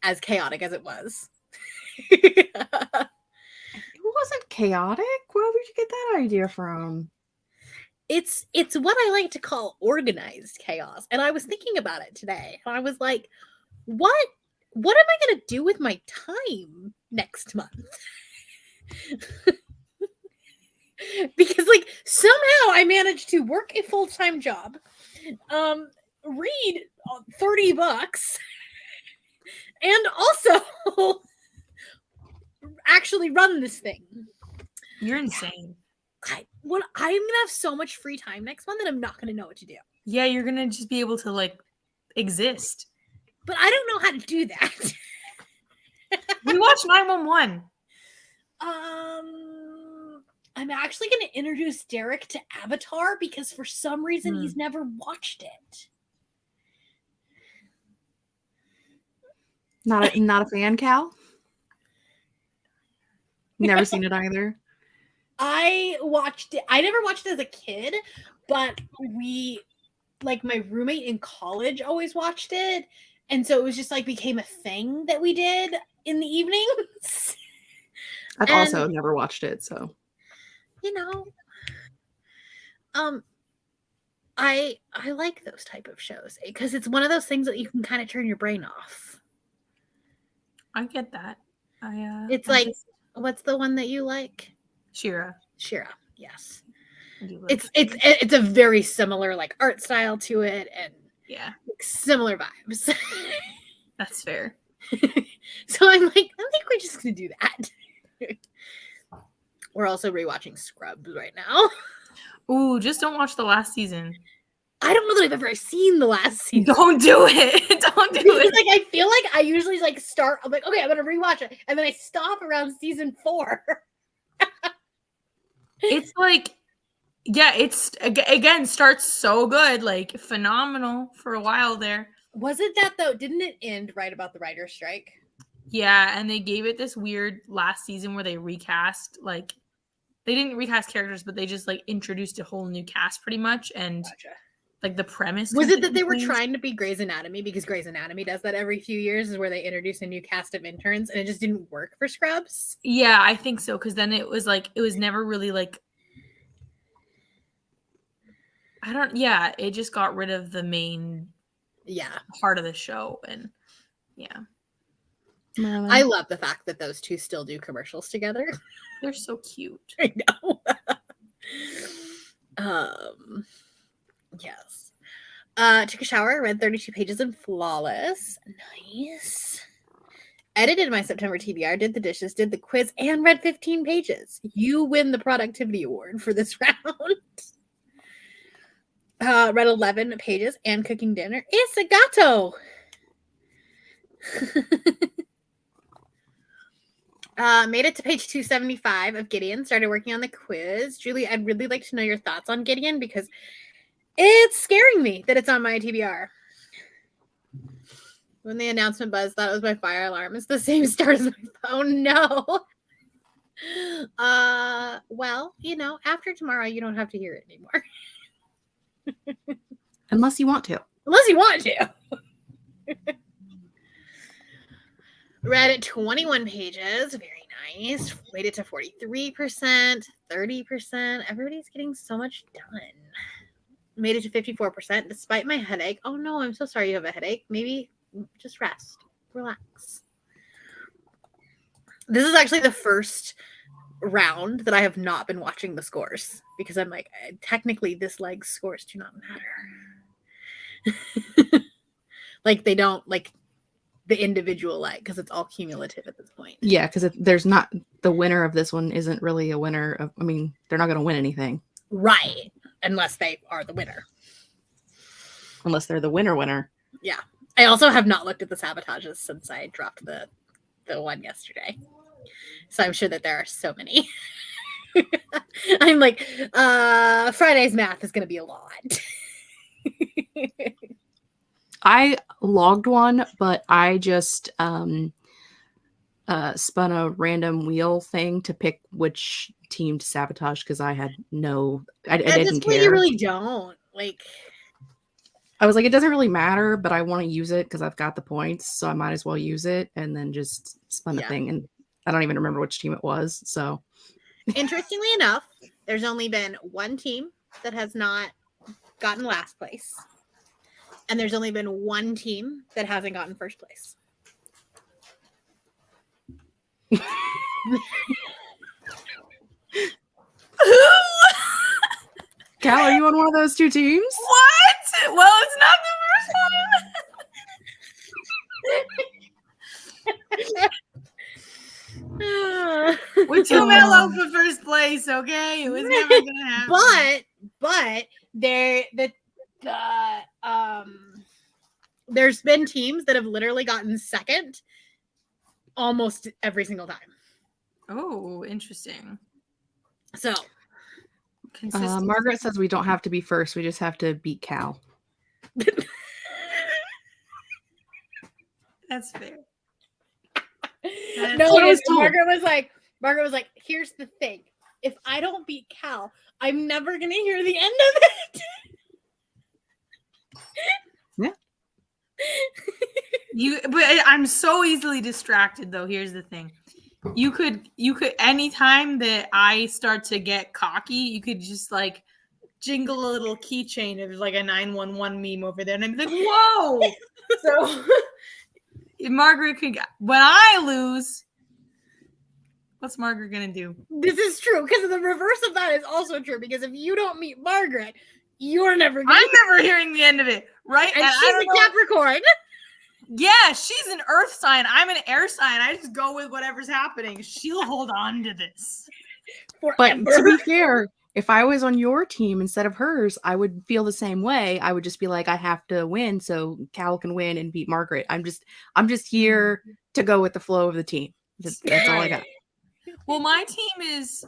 as chaotic as it was. It wasn't chaotic. Where would you get that idea from? It's what I like to call organized chaos. And I was thinking about it today. And I was like, what am I going to do with my time next month? Because like somehow I managed to work a full-time job, read 30 books, and also actually run this thing. You're insane. I'm gonna have so much free time next month that I'm not gonna know what to do. Yeah, you're gonna just be able to like exist. But I don't know how to do that. We watched 911. I'm actually gonna introduce Derek to Avatar because for some reason he's never watched it. Not a fan, Cal? Never seen it either. I watched it. I never watched it as a kid, but my roommate in college always watched it. And so it was just like became a thing that we did in the evenings. I've also never watched it, so. I like those type of shows because it's one of those things that you can kind of turn your brain off. I get that. It's like, what's the one that you like? Shira. Yes. I do like It's a very similar like art style to it and yeah, similar vibes. that's fair. So I'm like, I think we're just gonna do that. We're also rewatching Scrubs right now. Ooh, just don't watch the last season. I don't know that I've ever seen the last season. Don't do it. Don't do Because, it. like, I feel like I usually like start. I'm like, okay, I'm gonna rewatch it, and then I stop around season 4. It's like, yeah, it's again starts so good, like phenomenal for a while there. Was it that though? Didn't it end right about the writer's strike? Yeah, and they gave it this weird last season where they recast, like, they didn't recast characters, but they just like introduced a whole new cast pretty much, and Gotcha. like the premise. Was it that completely they were changed. trying to be Grey's Anatomy because Grey's Anatomy does that every few years, is where they introduce a new cast of interns, and it just didn't work for Scrubs? Yeah, I think so, because then it was never really like. It just got rid of the main Yeah. part of the show, and yeah. Merlin. I love the fact that those two still do commercials together. They're so cute. I know. Yes. Took a shower, read 32 pages and flawless. Nice. Edited my September TBR, did the dishes, did the quiz, and read 15 pages. You win the productivity award for this round. Read 11 pages and cooking dinner. It's a gato. Made it to page 275 of Gideon. Started working on the quiz. Julie, I'd really like to know your thoughts on Gideon because it's scaring me that it's on my TBR. When the announcement buzzed, thought it was my fire alarm. It's the same start as my phone. No. Well, after tomorrow, you don't have to hear it anymore. Unless you want to. Unless you want to. Read it 21 pages. Very nice. Made it to 43%, 30%. Everybody's getting so much done. Made it to 54% despite my headache. Oh no, I'm so sorry you have a headache. Maybe just rest. Relax. This is actually the first round that I have not been watching the scores because I'm like, technically this leg's scores do not matter. Like they don't like the individual leg because it's all cumulative at this point. Yeah, because there's not the winner of this one isn't really a winner of. I mean, they're not going to win anything, Right. Unless they are the winner. unless they're the winner. Yeah. I also have not looked at the sabotages since I dropped the one yesterday. So I'm sure that there are so many. I'm like, Friday's math is going to be a lot. I logged one, but I just spun a random wheel thing to pick which team to sabotage because I had I At didn't this point, care. you really don't. Like, I was like, it doesn't really matter, but I want to use it because I've got the points, so I might as well use it, and then just spun the Yeah. thing. And I don't even remember which team it was. So interestingly enough, there's only been one team that has not gotten last place. And there's only been one team that hasn't gotten first place. Cal, are you on one of those two teams? What? Well, it's not the first time. We're too mellow for first place, okay? It was never gonna happen. But there's been teams that have literally gotten second almost every single time. Oh, interesting. So Consistency. Margaret says we don't have to be first; we just have to beat Cal. That's fair. no, what I was told. Margaret was like, here's the thing. If I don't beat Cal, I'm never gonna hear the end of it. But I'm so easily distracted though. Here's the thing. You could anytime that I start to get cocky, you could just like jingle a little keychain of like a 911 meme over there, and I'm like, whoa. So Margaret could, when I lose, what's Margaret gonna do? This is true because the reverse of that is also true because if you don't meet Margaret, you're never gonna I'm never hearing the end of it, right? and I she's don't a know- Capricorn. Yeah, she's an earth sign. I'm an air sign. I just go with whatever's happening. She'll hold on to this. But Forever. to be fair, if I was on your team instead of hers, I would feel the same way. I would just be like, I have to win so Cal can win and beat Margaret. I'm just here to go with the flow of the team. That's all I got. Well, my team is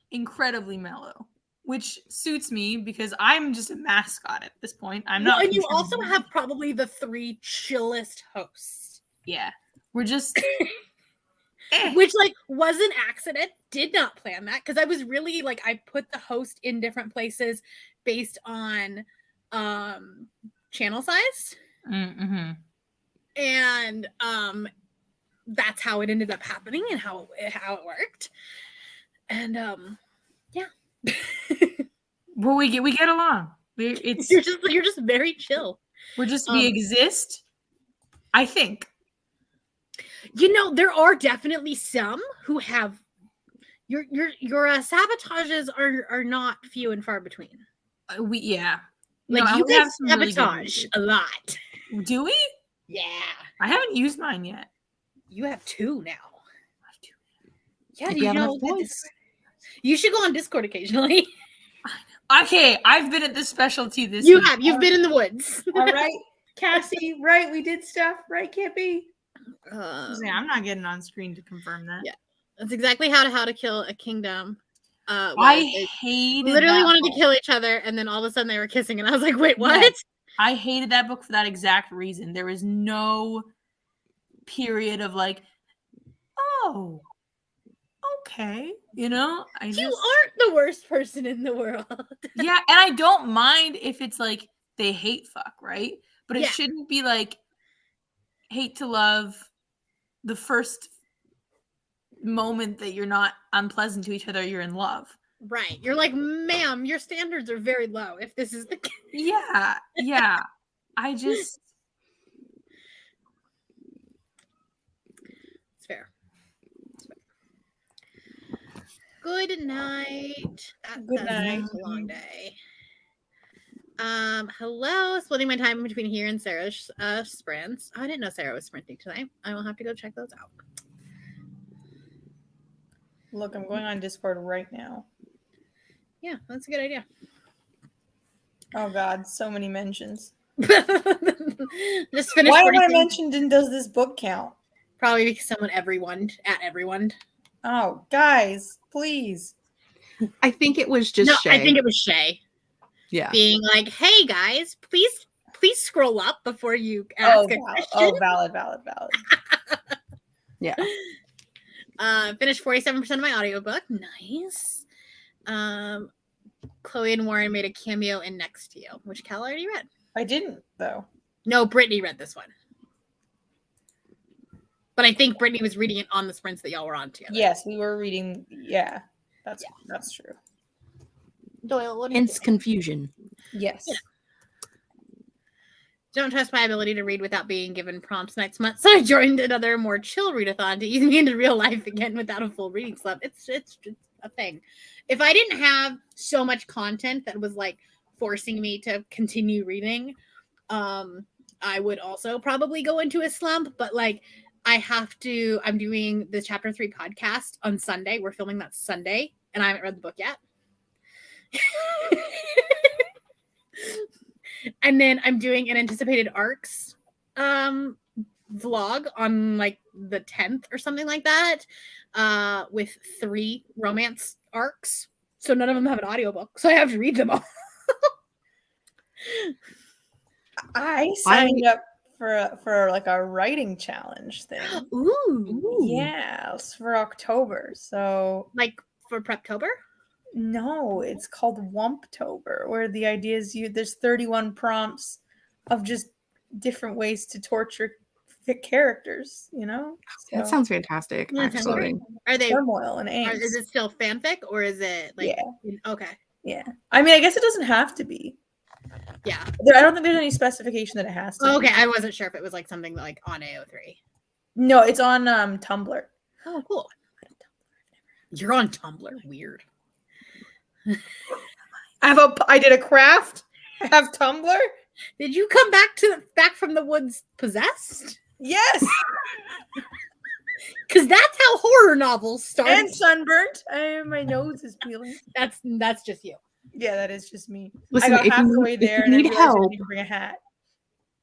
incredibly mellow, which suits me because I'm just a mascot at this point. I'm not. And you also contributing. have probably the 3 chillest hosts, Yeah, we're just. which like was an accident. Did not plan that because I was really like I put the host in different places based on channel size, Mm-hmm. and that's how it ended up happening and how it worked. And yeah. Well, we get along. It's You're just very chill. we exist. I think. You know, there are definitely some who have your sabotages are not few and far between. Yeah. Like No, you we get have some really good sabotage a lot. ones. Do we? Yeah. I haven't used mine yet. You have 2 now. Yeah, If do you you have enough know that points. you should go on Discord occasionally. Okay, I've been at the specialty this You week. have. You've been in the woods. All right, Cassie, right? We did stuff, right, Kippy? Um, Yeah, I'm not getting on screen to confirm that. Yeah. That's exactly how to kill a kingdom. I They hated literally that wanted book. to kill each other, and then all of a sudden they were kissing, and I was like, "Wait, what?" Yes. I hated that book for that exact reason. There was no period of like, oh, okay, you know. You aren't the worst person in the world. Yeah, and I don't mind if it's like they hate fuck, right? But it Yeah. shouldn't be like hate to love the first moment that you're not unpleasant to each other, you're in love. Right. You're like, "Ma'am, your standards are very low if this is the case." Yeah. I just It's fair. Good night. Good That's night. a long day. Hello. Splitting my time between here and Sarah's sprints. I didn't know Sarah was sprinting tonight. I will have to go check those out. look, I'm going on Discord right now. Yeah, that's a good idea. Oh god, so many mentions. Just finish. Why am I 43. mentioned and does this book count? Probably because someone at everyone. Oh, guys, please. I think it was just No, Shay. I think it was Shay yeah. being like, "Hey guys, please scroll up before you ask a question." valid. Yeah. Finished 47% of my audiobook. Nice. Chloe and Warren made a cameo in Next to You, which Cal already read. I didn't though. No, Brittany read this one. But I think Brittany was reading it on the sprints that y'all were on together. Yes, we were reading. Yeah, that's true. Doyle, what do you Hence think? confusion. Yes. Yeah. Don't trust my ability to read without being given prompts next month, so I joined another more chill readathon to ease me into real life again without a full reading slump. It's just a thing. If I didn't have so much content that was like forcing me to continue reading, I would also probably go into a slump. But like, I'm doing the chapter 3 podcast on Sunday. We're filming that Sunday, and I haven't read the book yet. And then I'm doing an anticipated arcs vlog on like the 10th or something like that, with 3 romance arcs. So none of them have an audiobook, so I have to read them all. I signed up for like a writing challenge thing. Ooh. Yeah, it's for October. So Like for Preptober? no, it's called Wumptober, where the idea is there's 31 prompts of just different ways to torture characters, you know? That So, sounds fantastic, Yeah, that sounds actually. Are they turmoil and angst. is it still fanfic or is it like Yeah. okay. Yeah. I mean, I guess it doesn't have to be. Yeah. I don't think there's any specification that it has to Okay, be. I wasn't sure if it was like something like on AO3. No, it's on Tumblr. Oh, cool. You're on Tumblr. Weird. I did a craft. I have Tumblr. Did you come back from the woods possessed? Yes. Because that's how horror novels start. And sunburnt. My nose is peeling. That's just you. Yeah, that is just me. Listen, I got if half you, the way if there you and I need realized I help, need to bring a hat.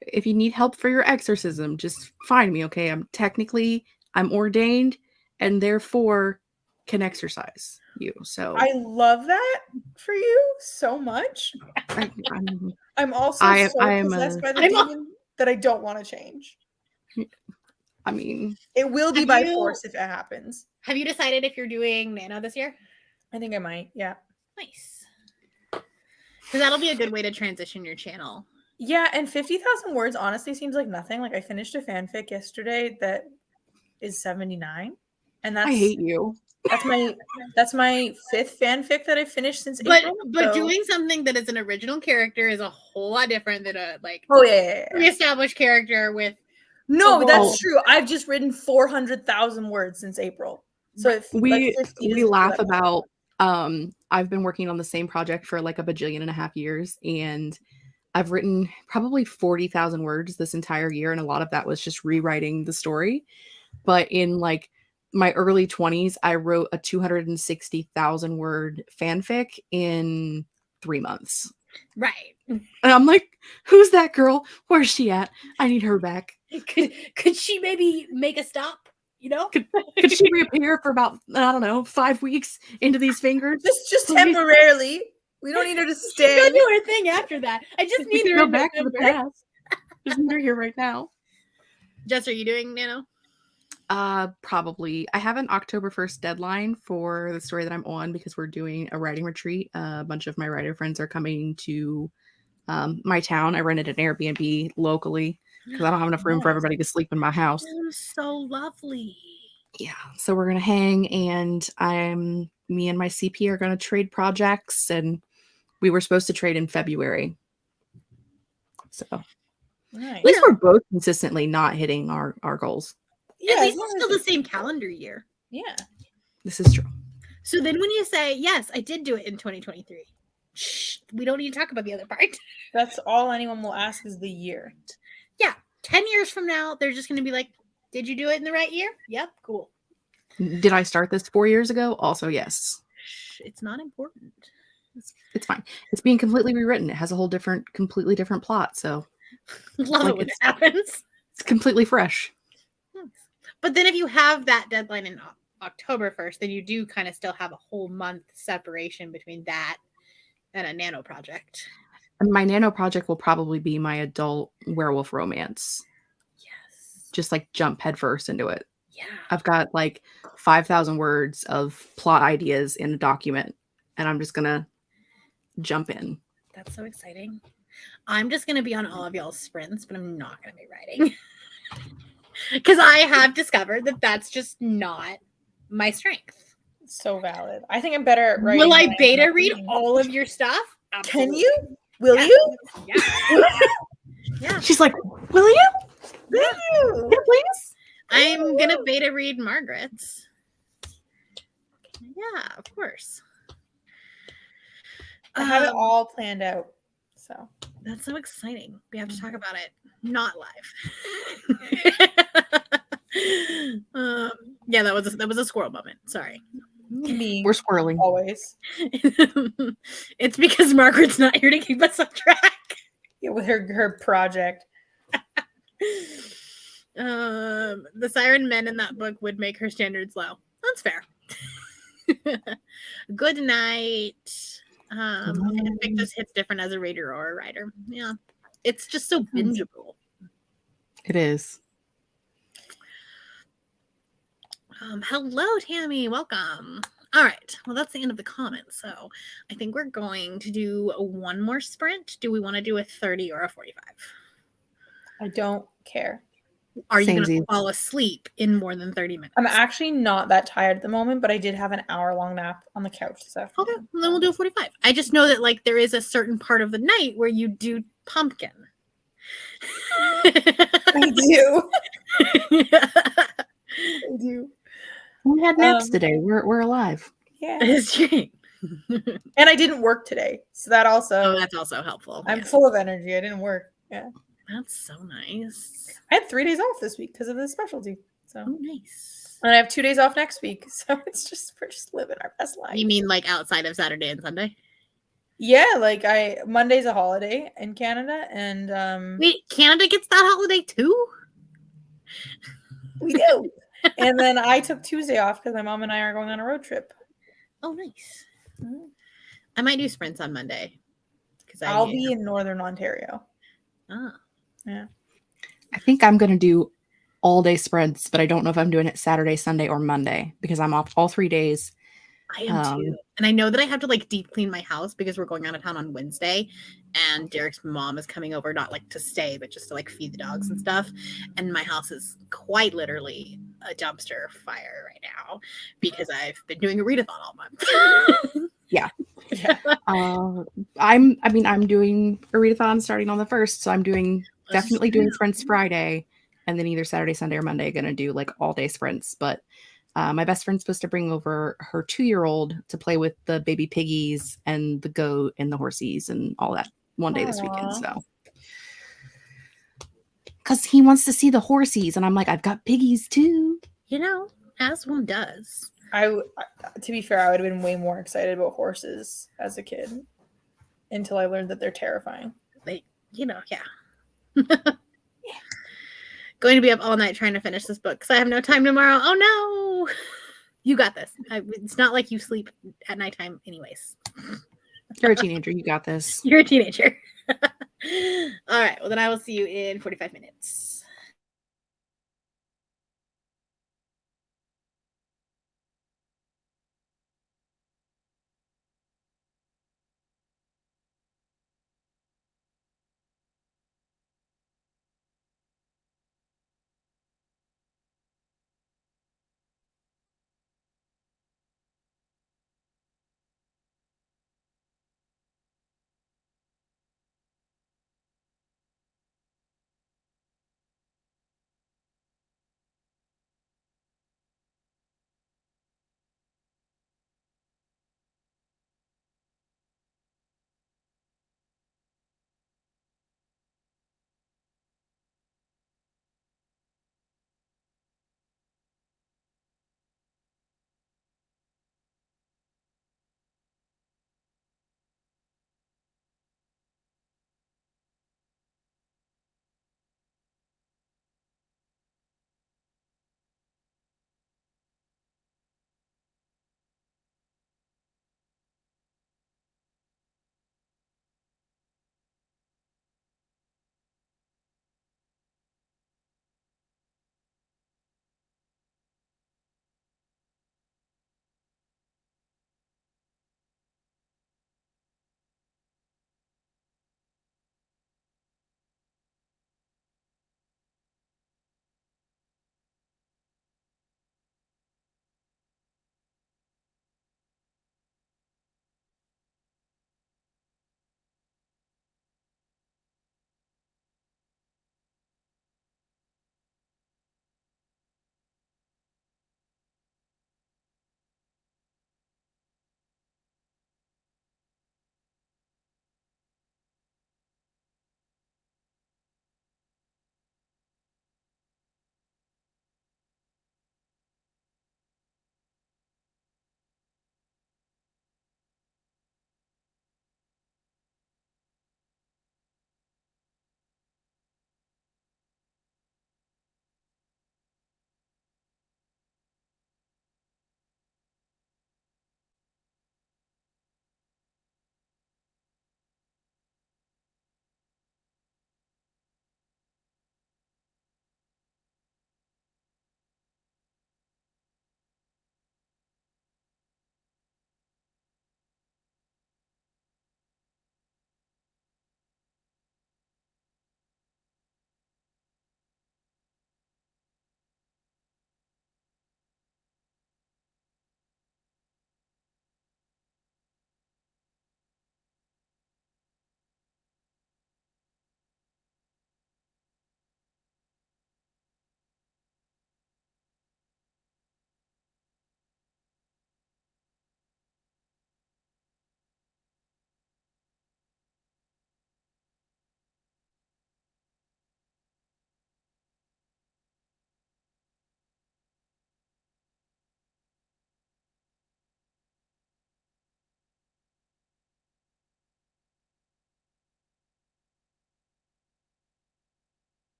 if you need help for your exorcism, just find me, okay? I'm ordained and therefore can exercise you. So I love that for you so much. I'm also I so am possessed a- by the I'm a- demon that I don't want to change. I mean, It will be Have by you- force if it happens. Have you decided if you're doing Nano this year? I think I might. Yeah. Nice. Because that'll be a good way to transition your channel. Yeah, and 50,000 words honestly seems like nothing. Like I finished a fanfic yesterday that is 79, and that's I hate you. that's my 5th fanfic that I finished since But April. but so- doing something that is an original character is a whole lot different than a like oh yeah. pre-established character with No, Oh, that's wow. true. I've just written 400,000 words since April. So if We 50 we is laugh good. about I've been working on the same project for like a bajillion and a half years, and I've written probably 40,000 words this entire year, and a lot of that was just rewriting the story. But in like my early 20s, I wrote a 260,000 word fanfic in 3 months. Right. And I'm like, who's that girl? Where's she at? I need her back. Could she maybe make a stop? You know? Could she reappear for about, I don't know, 5 weeks into these fingers? Just Please. temporarily. We don't need her to She'll stay. do her thing after that. I just We need can her go in back to the November. past. Just need her here right now. Jess, are you doing Nano? Probably. I have an October 1st deadline for the story that I'm on because we're doing a writing retreat. A bunch of my writer friends are coming to my town. I rented an Airbnb locally because I don't have enough room for Nice. everybody to sleep in my house. Sounds so lovely. Yeah, so we're gonna hang, and me and my CP are gonna trade projects, and we were supposed to trade in February. So at Nice. least we're both consistently not hitting our goals. Yeah, At as least long it's as still the it's- same calendar year. Yeah. This is true. So then when you say, yes, I did do it in 2023, shh, we don't need to talk about the other part. That's all anyone will ask is the year. 10 years from now, they're just going to be like, did you do it in the right year? Yep, cool. Did I start this 4 years ago? Also, yes. Shh, it's not important. It's fine. It's being completely rewritten. It has a whole completely different plot. So Love Like it when it's- it happens. it's completely fresh. But then if you have that deadline in October 1st, then you do kind of still have a whole month separation between that and a Nano project. And my Nano project will probably be my adult werewolf romance. Yes. Just like jump headfirst into it. Yeah. I've got like 5,000 words of plot ideas in a document, and I'm just gonna jump in. That's so exciting. I'm just going to be on all of y'all's sprints, but I'm not going to be writing. Because I have discovered that that's just not my strength. So valid. I think I'm better at writing. Will I than am beta at read reading. all of your stuff? Can Absolutely. you? Will Yeah. you? Yeah. Yeah. She's like, will you? Will you? Yeah, please. I'm going to beta read Margaret's. Yeah, of course. I have it Um, all planned out. So That's so exciting. We have to talk about it, not live. Yeah, that was a squirrel moment. Sorry. me We're squirreling. always. It's because Margaret's not here to keep us on track. Yeah, with her project. The Siren Men in that book would make her standards low. That's fair. Good night. I think this hits different as a reader or a writer. Yeah. It's just so bingeable. It is. Hello, Tammy. Welcome. All right. Well, that's the end of the comments. So I think we're going to do one more sprint. Do we want to do a 30 or a 45? I don't care. Are you going to Samesies. fall asleep in more than 30 minutes? I'm actually not that tired at the moment, but I did have an hour-long nap on the couch this Okay, afternoon. well, then we'll do a 45. I just know that like there is a certain part of the night where you do pumpkin. I do. I do. We had naps Um, today. We're alive. Yeah. It's true. And I didn't work today. So that also Oh, that's also helpful. I'm Yeah. full of energy. I didn't work. Yeah. That's so nice. I had 3 days off this week because of the specialty. So Oh, nice. and I have 2 days off next week. So it's just we're just living our best life. You mean like outside of Saturday and Sunday? Yeah, like Monday's a holiday in Canada, and Wait, Canada gets that holiday too? we do. And then I took Tuesday off because my mom and I are going on a road trip. Oh, nice. Mhm. I might do sprints on Monday because I'll be in Northern Ontario. Oh. I think I'm gonna do all day sprints, but I don't know if I'm doing it Saturday, Sunday, or Monday because I'm off all 3 days. I am too. And I know that I have to like deep clean my house because we're going out of town on Wednesday and Derek's mom is coming over, not like to stay, but just to like feed the dogs and stuff. And my house is quite literally a dumpster fire right now because I've been doing a readathon all month. Yeah. I'm doing a readathon starting on the 1st, so I'm definitely doing sprints Friday, and then either Saturday, Sunday, or Monday going to do like all day sprints. But my best friend's supposed to bring over her 2-year-old to play with the baby piggies and the goat and the horsies and all that one day this weekend. Aw. So, because he wants to see the horsies, and I'm like, I've got piggies too. You know, as one does. To be fair, I would have been way more excited about horses as a kid until I learned that they're terrifying. You know, yeah. Going to be up all night trying to finish this book because I have no time tomorrow. Oh no. You got this. It's not like you sleep at nighttime anyways. You're a teenager. You got this. You're a teenager. All right. Well, then I will see you in 45 minutes.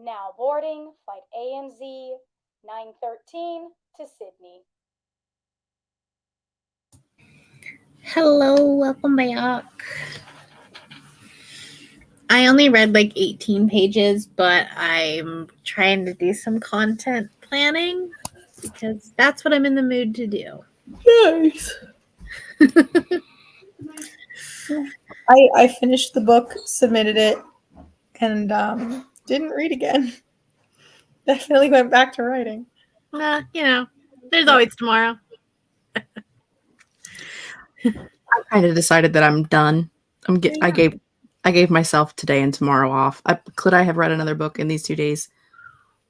Now boarding flight AMZ 913 to Sydney. Hello, welcome back. I only read like 18 pages, but I'm trying to do some content planning because that's what I'm in the mood to do. Nice. I finished the book, submitted it, and didn't read again. Definitely went back to writing. There's always tomorrow. I kind of decided that I'm done. I gave myself today and tomorrow off. Could I have read another book in these 2 days?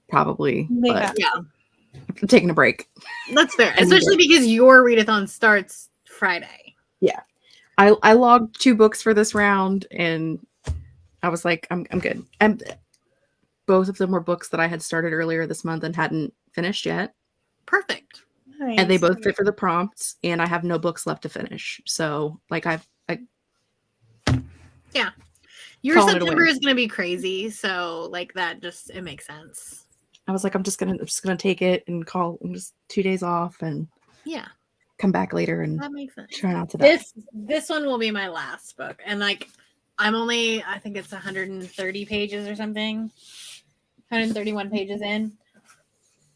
Probably. But Yeah, I'm taking a break. that's fair. I need Especially because your readathon starts Friday. I logged 2 books for this round, and I was like, I'm good. And both of them were books that I had started earlier this month and hadn't finished yet. Perfect. Nice. And they both fit for the prompts, and I have no books left to finish. So like Your Calling it a September win. is going to be crazy, so like that just it makes sense. I was like, I'm just gonna take it and call just 2 days off and Yeah, come back later and that makes sense. try not to die. This one will be my last book, and like I think it's 130 pages or something, 131 pages in.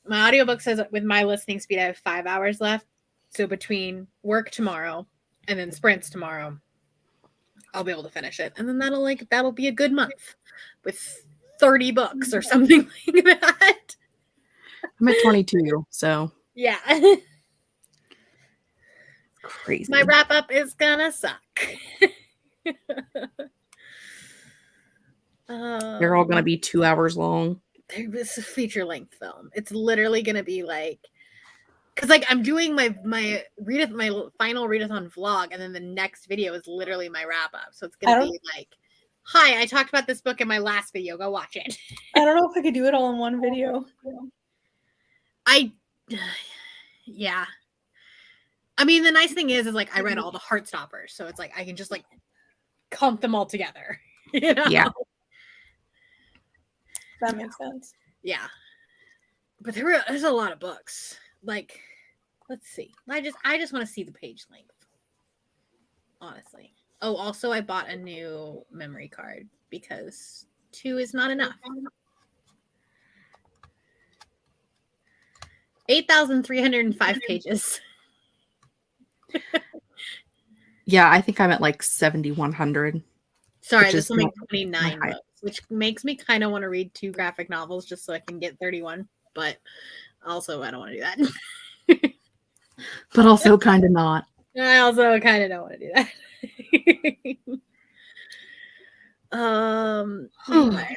My audiobook says with my listening speed, I have 5 hours left. So between work tomorrow and then sprints tomorrow, I'll be able to finish it, and then that'll be a good month with 30 books or something like that. I'm at 22, so Yeah. crazy. My wrap up is gonna suck. They're all gonna be 2 hours long. This is a feature length film. It's literally gonna be like, because like I'm doing my final readathon vlog, and then the next video is literally my wrap up. So it's gonna be like, hi, I talked about this book in my last video. Go watch it. I don't know if I could do it all in one video. Yeah. I mean, the nice thing is like I read all the Heartstoppers, so it's like I can just like clump them all together. You know? Yeah. That makes sense. Yeah. But there's a lot of books. Like, let's see. I just want to see the page length. Honestly. Oh, also I bought a new memory card because 2 is not enough. 8,305 pages. Yeah, I think I'm at like 7,100. Sorry, Which this is will make not 29 high. books, which makes me kind of want to read 2 graphic novels just so I can get 31. But also, I don't want to do that. But also kind of not. I also kind of don't want to do that. Anyway.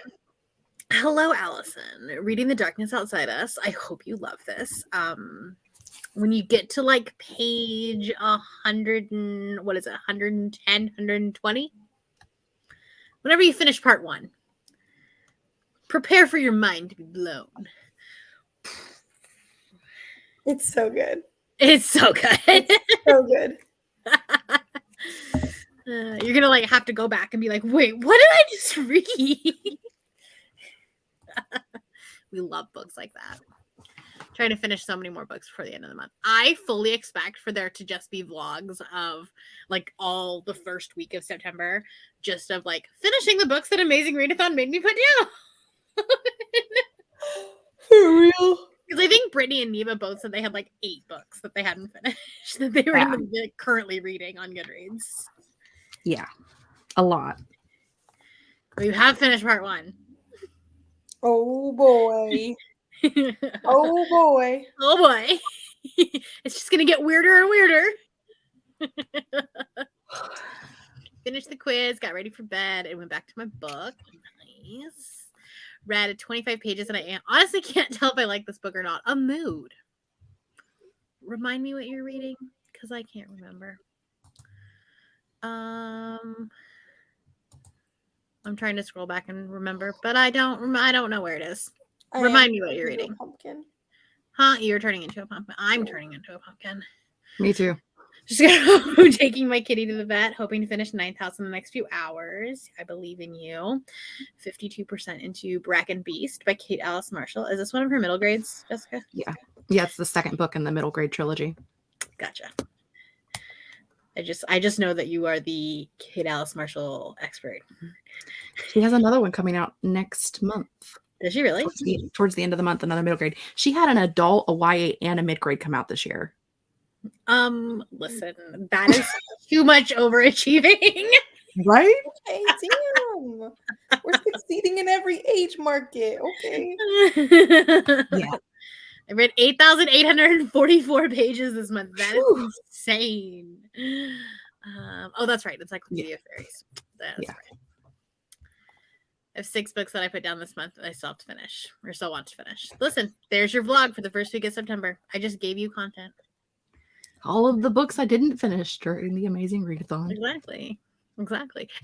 Hello, Allison. Reading The Darkness Outside Us. I hope you love this. When you get to like page 100 and what is it, 110, 120? Whenever you finish part 1, prepare for your mind to be blown. It's so good. It's so good. So good. You're gonna like have to go back and be like, wait, what did I just read? We love books like that. Trying to finish so many more books before the end of the month. I fully expect for there to just be vlogs of like all the first week of September, just of like finishing the books that Amazing Readathon made me put down. For real. Because I think Brittany and Neva both said they had like 8 books that they hadn't finished that they were currently reading on Goodreads. Yeah, a lot. We have finished part 1. Oh boy. Oh boy. Oh boy. It's just gonna get weirder and weirder. Finished the quiz, got ready for bed, and went back to my book. Nice. Read 25 pages, and I honestly can't tell if I like this book or not. A Mood. Remind me what you're reading, because I can't remember. I'm trying to scroll back and remember, but I don't know where it is. Remind me what you're reading. Pumpkin. Huh? You're turning into a pumpkin. I'm turning into a pumpkin. Me too. Just gonna taking my kitty to the vet, hoping to finish 9th house in the next few hours. I believe in you. 52% into Bracken Beast by Kate Alice Marshall. Is this one of her middle grades, Jessica? Yeah. Yeah, it's the second book in the middle grade trilogy. Gotcha. I just know that you are the Kate Alice Marshall expert. She has another one coming out next month. Does she really? Towards the end of the month, another middle grade. She had an adult, a YA, and a mid grade come out this year. Listen, that is too much overachieving. Right? Hey, damn. We're succeeding in every age market. Okay. Yeah. I read 8,844 pages this month. That Whew. is insane. Oh, that's right. Encyclopedia of Fairies. That's Yeah. right. I have 6 books that I put down this month that I still have to finish or still want to finish. Listen, there's your vlog for the first week of September. I just gave you content. All of the books I didn't finish during the Amazing Readathon. Exactly.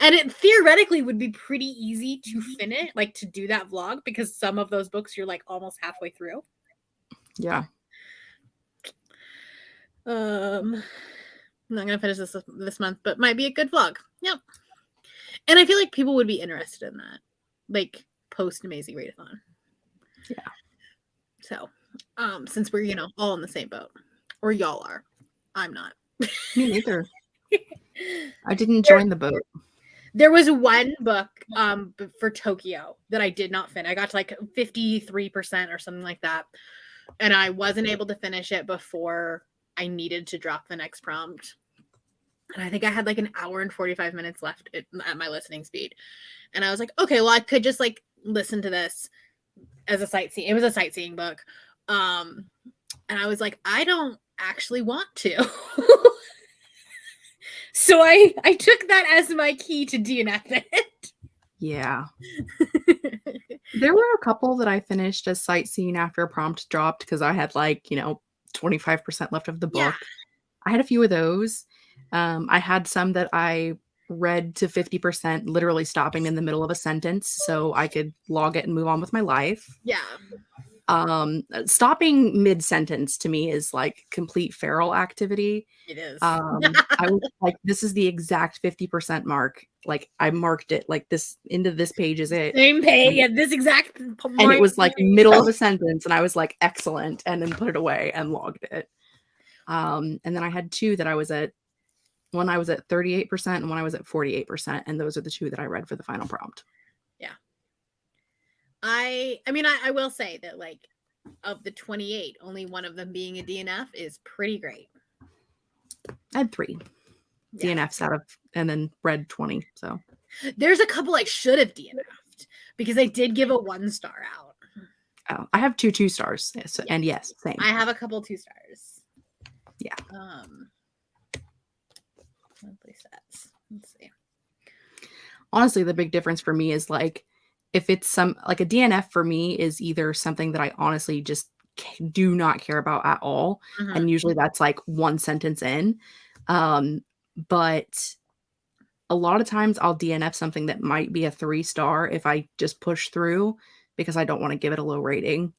And it theoretically would be pretty easy to finish, like to do that vlog, because some of those books you're like almost halfway through. Yeah. I'm not gonna finish this month, but might be a good vlog. Yep. And I feel like people would be interested in that, like post Amazing Readathon. Yeah. So, since we're all in the same boat, or y'all are, I'm not. Me neither. I didn't join the boat. There was one book for Tokyo that I did not finish. I got to like 53% or something like that. And I wasn't able to finish it before I needed to drop the next prompt. And I think I had like an hour and 45 minutes left at my listening speed. And I was like, okay, well, I could just like listen to this as a sightseeing. It was a sightseeing book. And I was like, I don't actually want to. So I took that as my key to DNF it. Yeah. There were a couple that I finished as sightseeing after a prompt dropped because I had like, 25% left of the book. Yeah. I had a few of those. I had some that I read to 50%, literally stopping in the middle of a sentence so I could log it and move on with my life. Yeah. Stopping mid-sentence to me is like complete feral activity. It is. I was like, this is the exact 50% mark. Like I marked it like this into this page is it. Same page. Yeah, this exact And it was like middle of a sentence and I was like, excellent. And then put it away and logged it. And then I had 2 that I was at. One I was at 38% and one I was at 48%. And those are the 2 that I read for the final prompt. Yeah. I mean, I will say that like of the 28, only one of them being a DNF is pretty great. I had 3 Yeah. DNFs out of, and then read 20. So There's a couple I should have DNF'd because I did give a 1-star out. I have 2 2-stars. Yes, Yeah. and yes, same. I have a couple 2-stars. Yeah. Monthly stats. Let's see. Honestly, the big difference for me is like if it's some like a DNF for me is either something that I honestly just do not care about at all, Mhm. and usually that's like 1 sentence in. But a lot of times I'll DNF something that might be a 3-star if I just push through because I don't want to give it a low rating.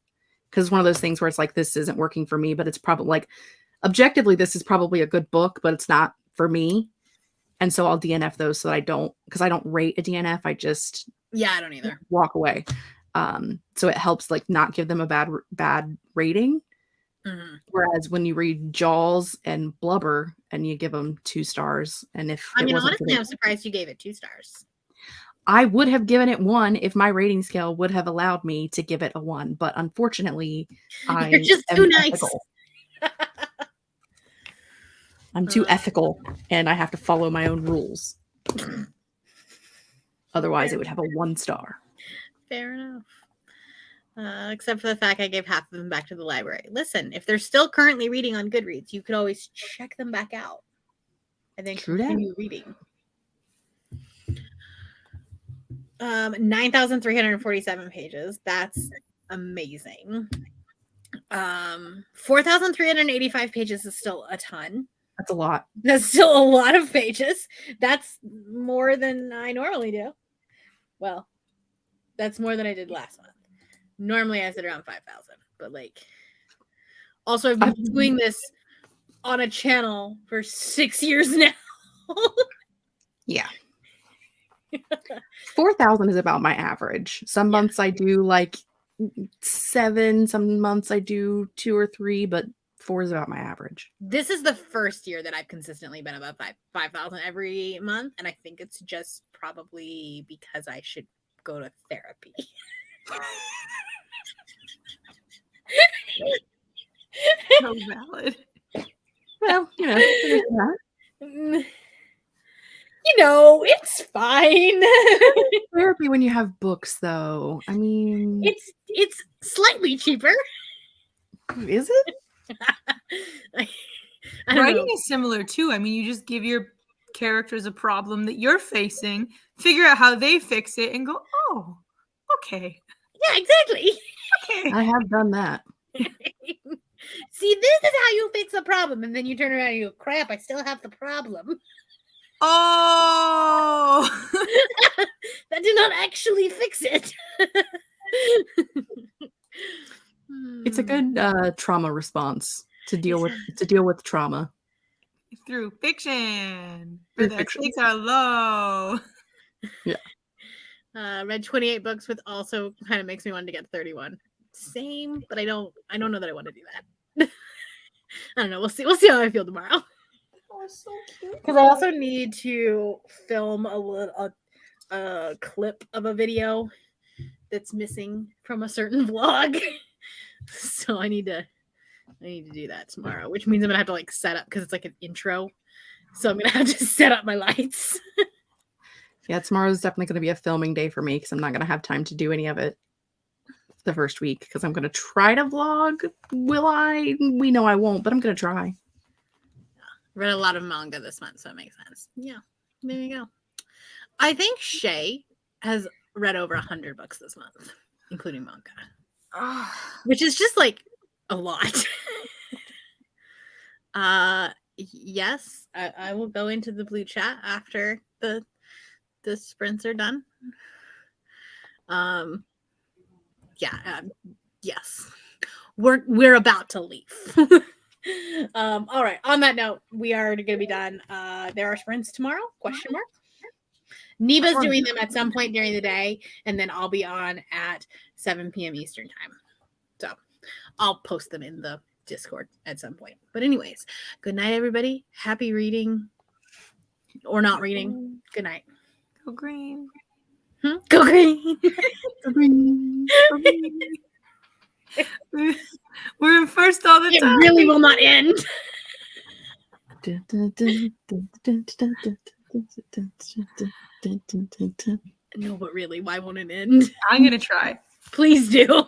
Because it's one of those things where it's like this isn't working for me, but it's probably like objectively this is probably a good book, but it's not for me. And so I'll DNF those so that I don't rate a DNF. I just Yeah, I don't either. walk away. So it helps like not give them a bad rating. Mhm. Whereas when you read Jaws and Blubber and you give them 2 stars, and if I it mean, wasn't for honestly, the- I'm surprised you gave it 2 stars. I would have given it 1 if my rating scale would have allowed me to give it a 1. But unfortunately, You're just too nice. ethical. I'm too ethical and I have to follow my own rules. Otherwise, it would have a 1-star. Fair enough. Except for the fact I gave half of them back to the library. Listen, if they're still currently reading on Goodreads, you could always check them back out and then True that. continue reading. 9,347 pages. That's amazing. 4,385 pages is still a ton. That's a lot. That's still a lot of pages. That's more than I normally do. Well, that's more than I did last month. Normally I sit around 5,000, but like also I've been doing this on a channel for 6 years now. Yeah. 4,000 is about my average. Some months I do like 7, some months I do 2 or 3, but 4 is about my average. This is the first year that I've consistently been above 5,000 every month, and I think it's just probably because I should go to therapy. So valid. Well, there's that. It's fine. Therapy when you have books, though. I mean, it's slightly cheaper. is it? I don't Writing know. is similar too. I mean, you just give your characters a problem that you're facing, figure out how they fix it, and go, oh, okay. Yeah, exactly. Okay. I have done that. See, this is how you fix a problem, and then you turn around and you go, crap, I still have the problem. Oh, That did not actually fix it. It's a good trauma response to deal with trauma. through fiction. Through Where the fiction. stakes are low. Read 28 books, which also kind of makes me want to get 31. Same, but I don't know that I want to do that. I don't know. We'll see how I feel tomorrow. Oh, so cute. Because I also need to film a clip of a video that's missing from a certain vlog. So I need to do that tomorrow, which means I'm gonna have to like set up because it's like an intro. So I'm gonna have to set up my lights. Yeah, tomorrow's definitely going to be a filming day for me because I'm not going to have time to do any of it the first week because I'm going to try to vlog. Will I? We know I won't, but I'm going to try. Read a lot of manga this month, so it makes sense. Yeah, there you go. I think Shay has read over 100 books this month, including manga, which is just like a lot. Yes, I will go into the blue chat after the sprints are done. Yes, we're about to leave. All right, on that note, we are going to be done. There are sprints tomorrow, question mark. Neva's doing them at some point during the day, and then I'll be on at 7 p.m. Eastern time. So I'll post them in the Discord at some point. But anyways, good night, everybody. Happy reading or not reading. Good night. Go green. Go green. Go green. Go green. We're in first all the It time. really will not end. No, but really, why won't it end? I'm gonna try. Please do.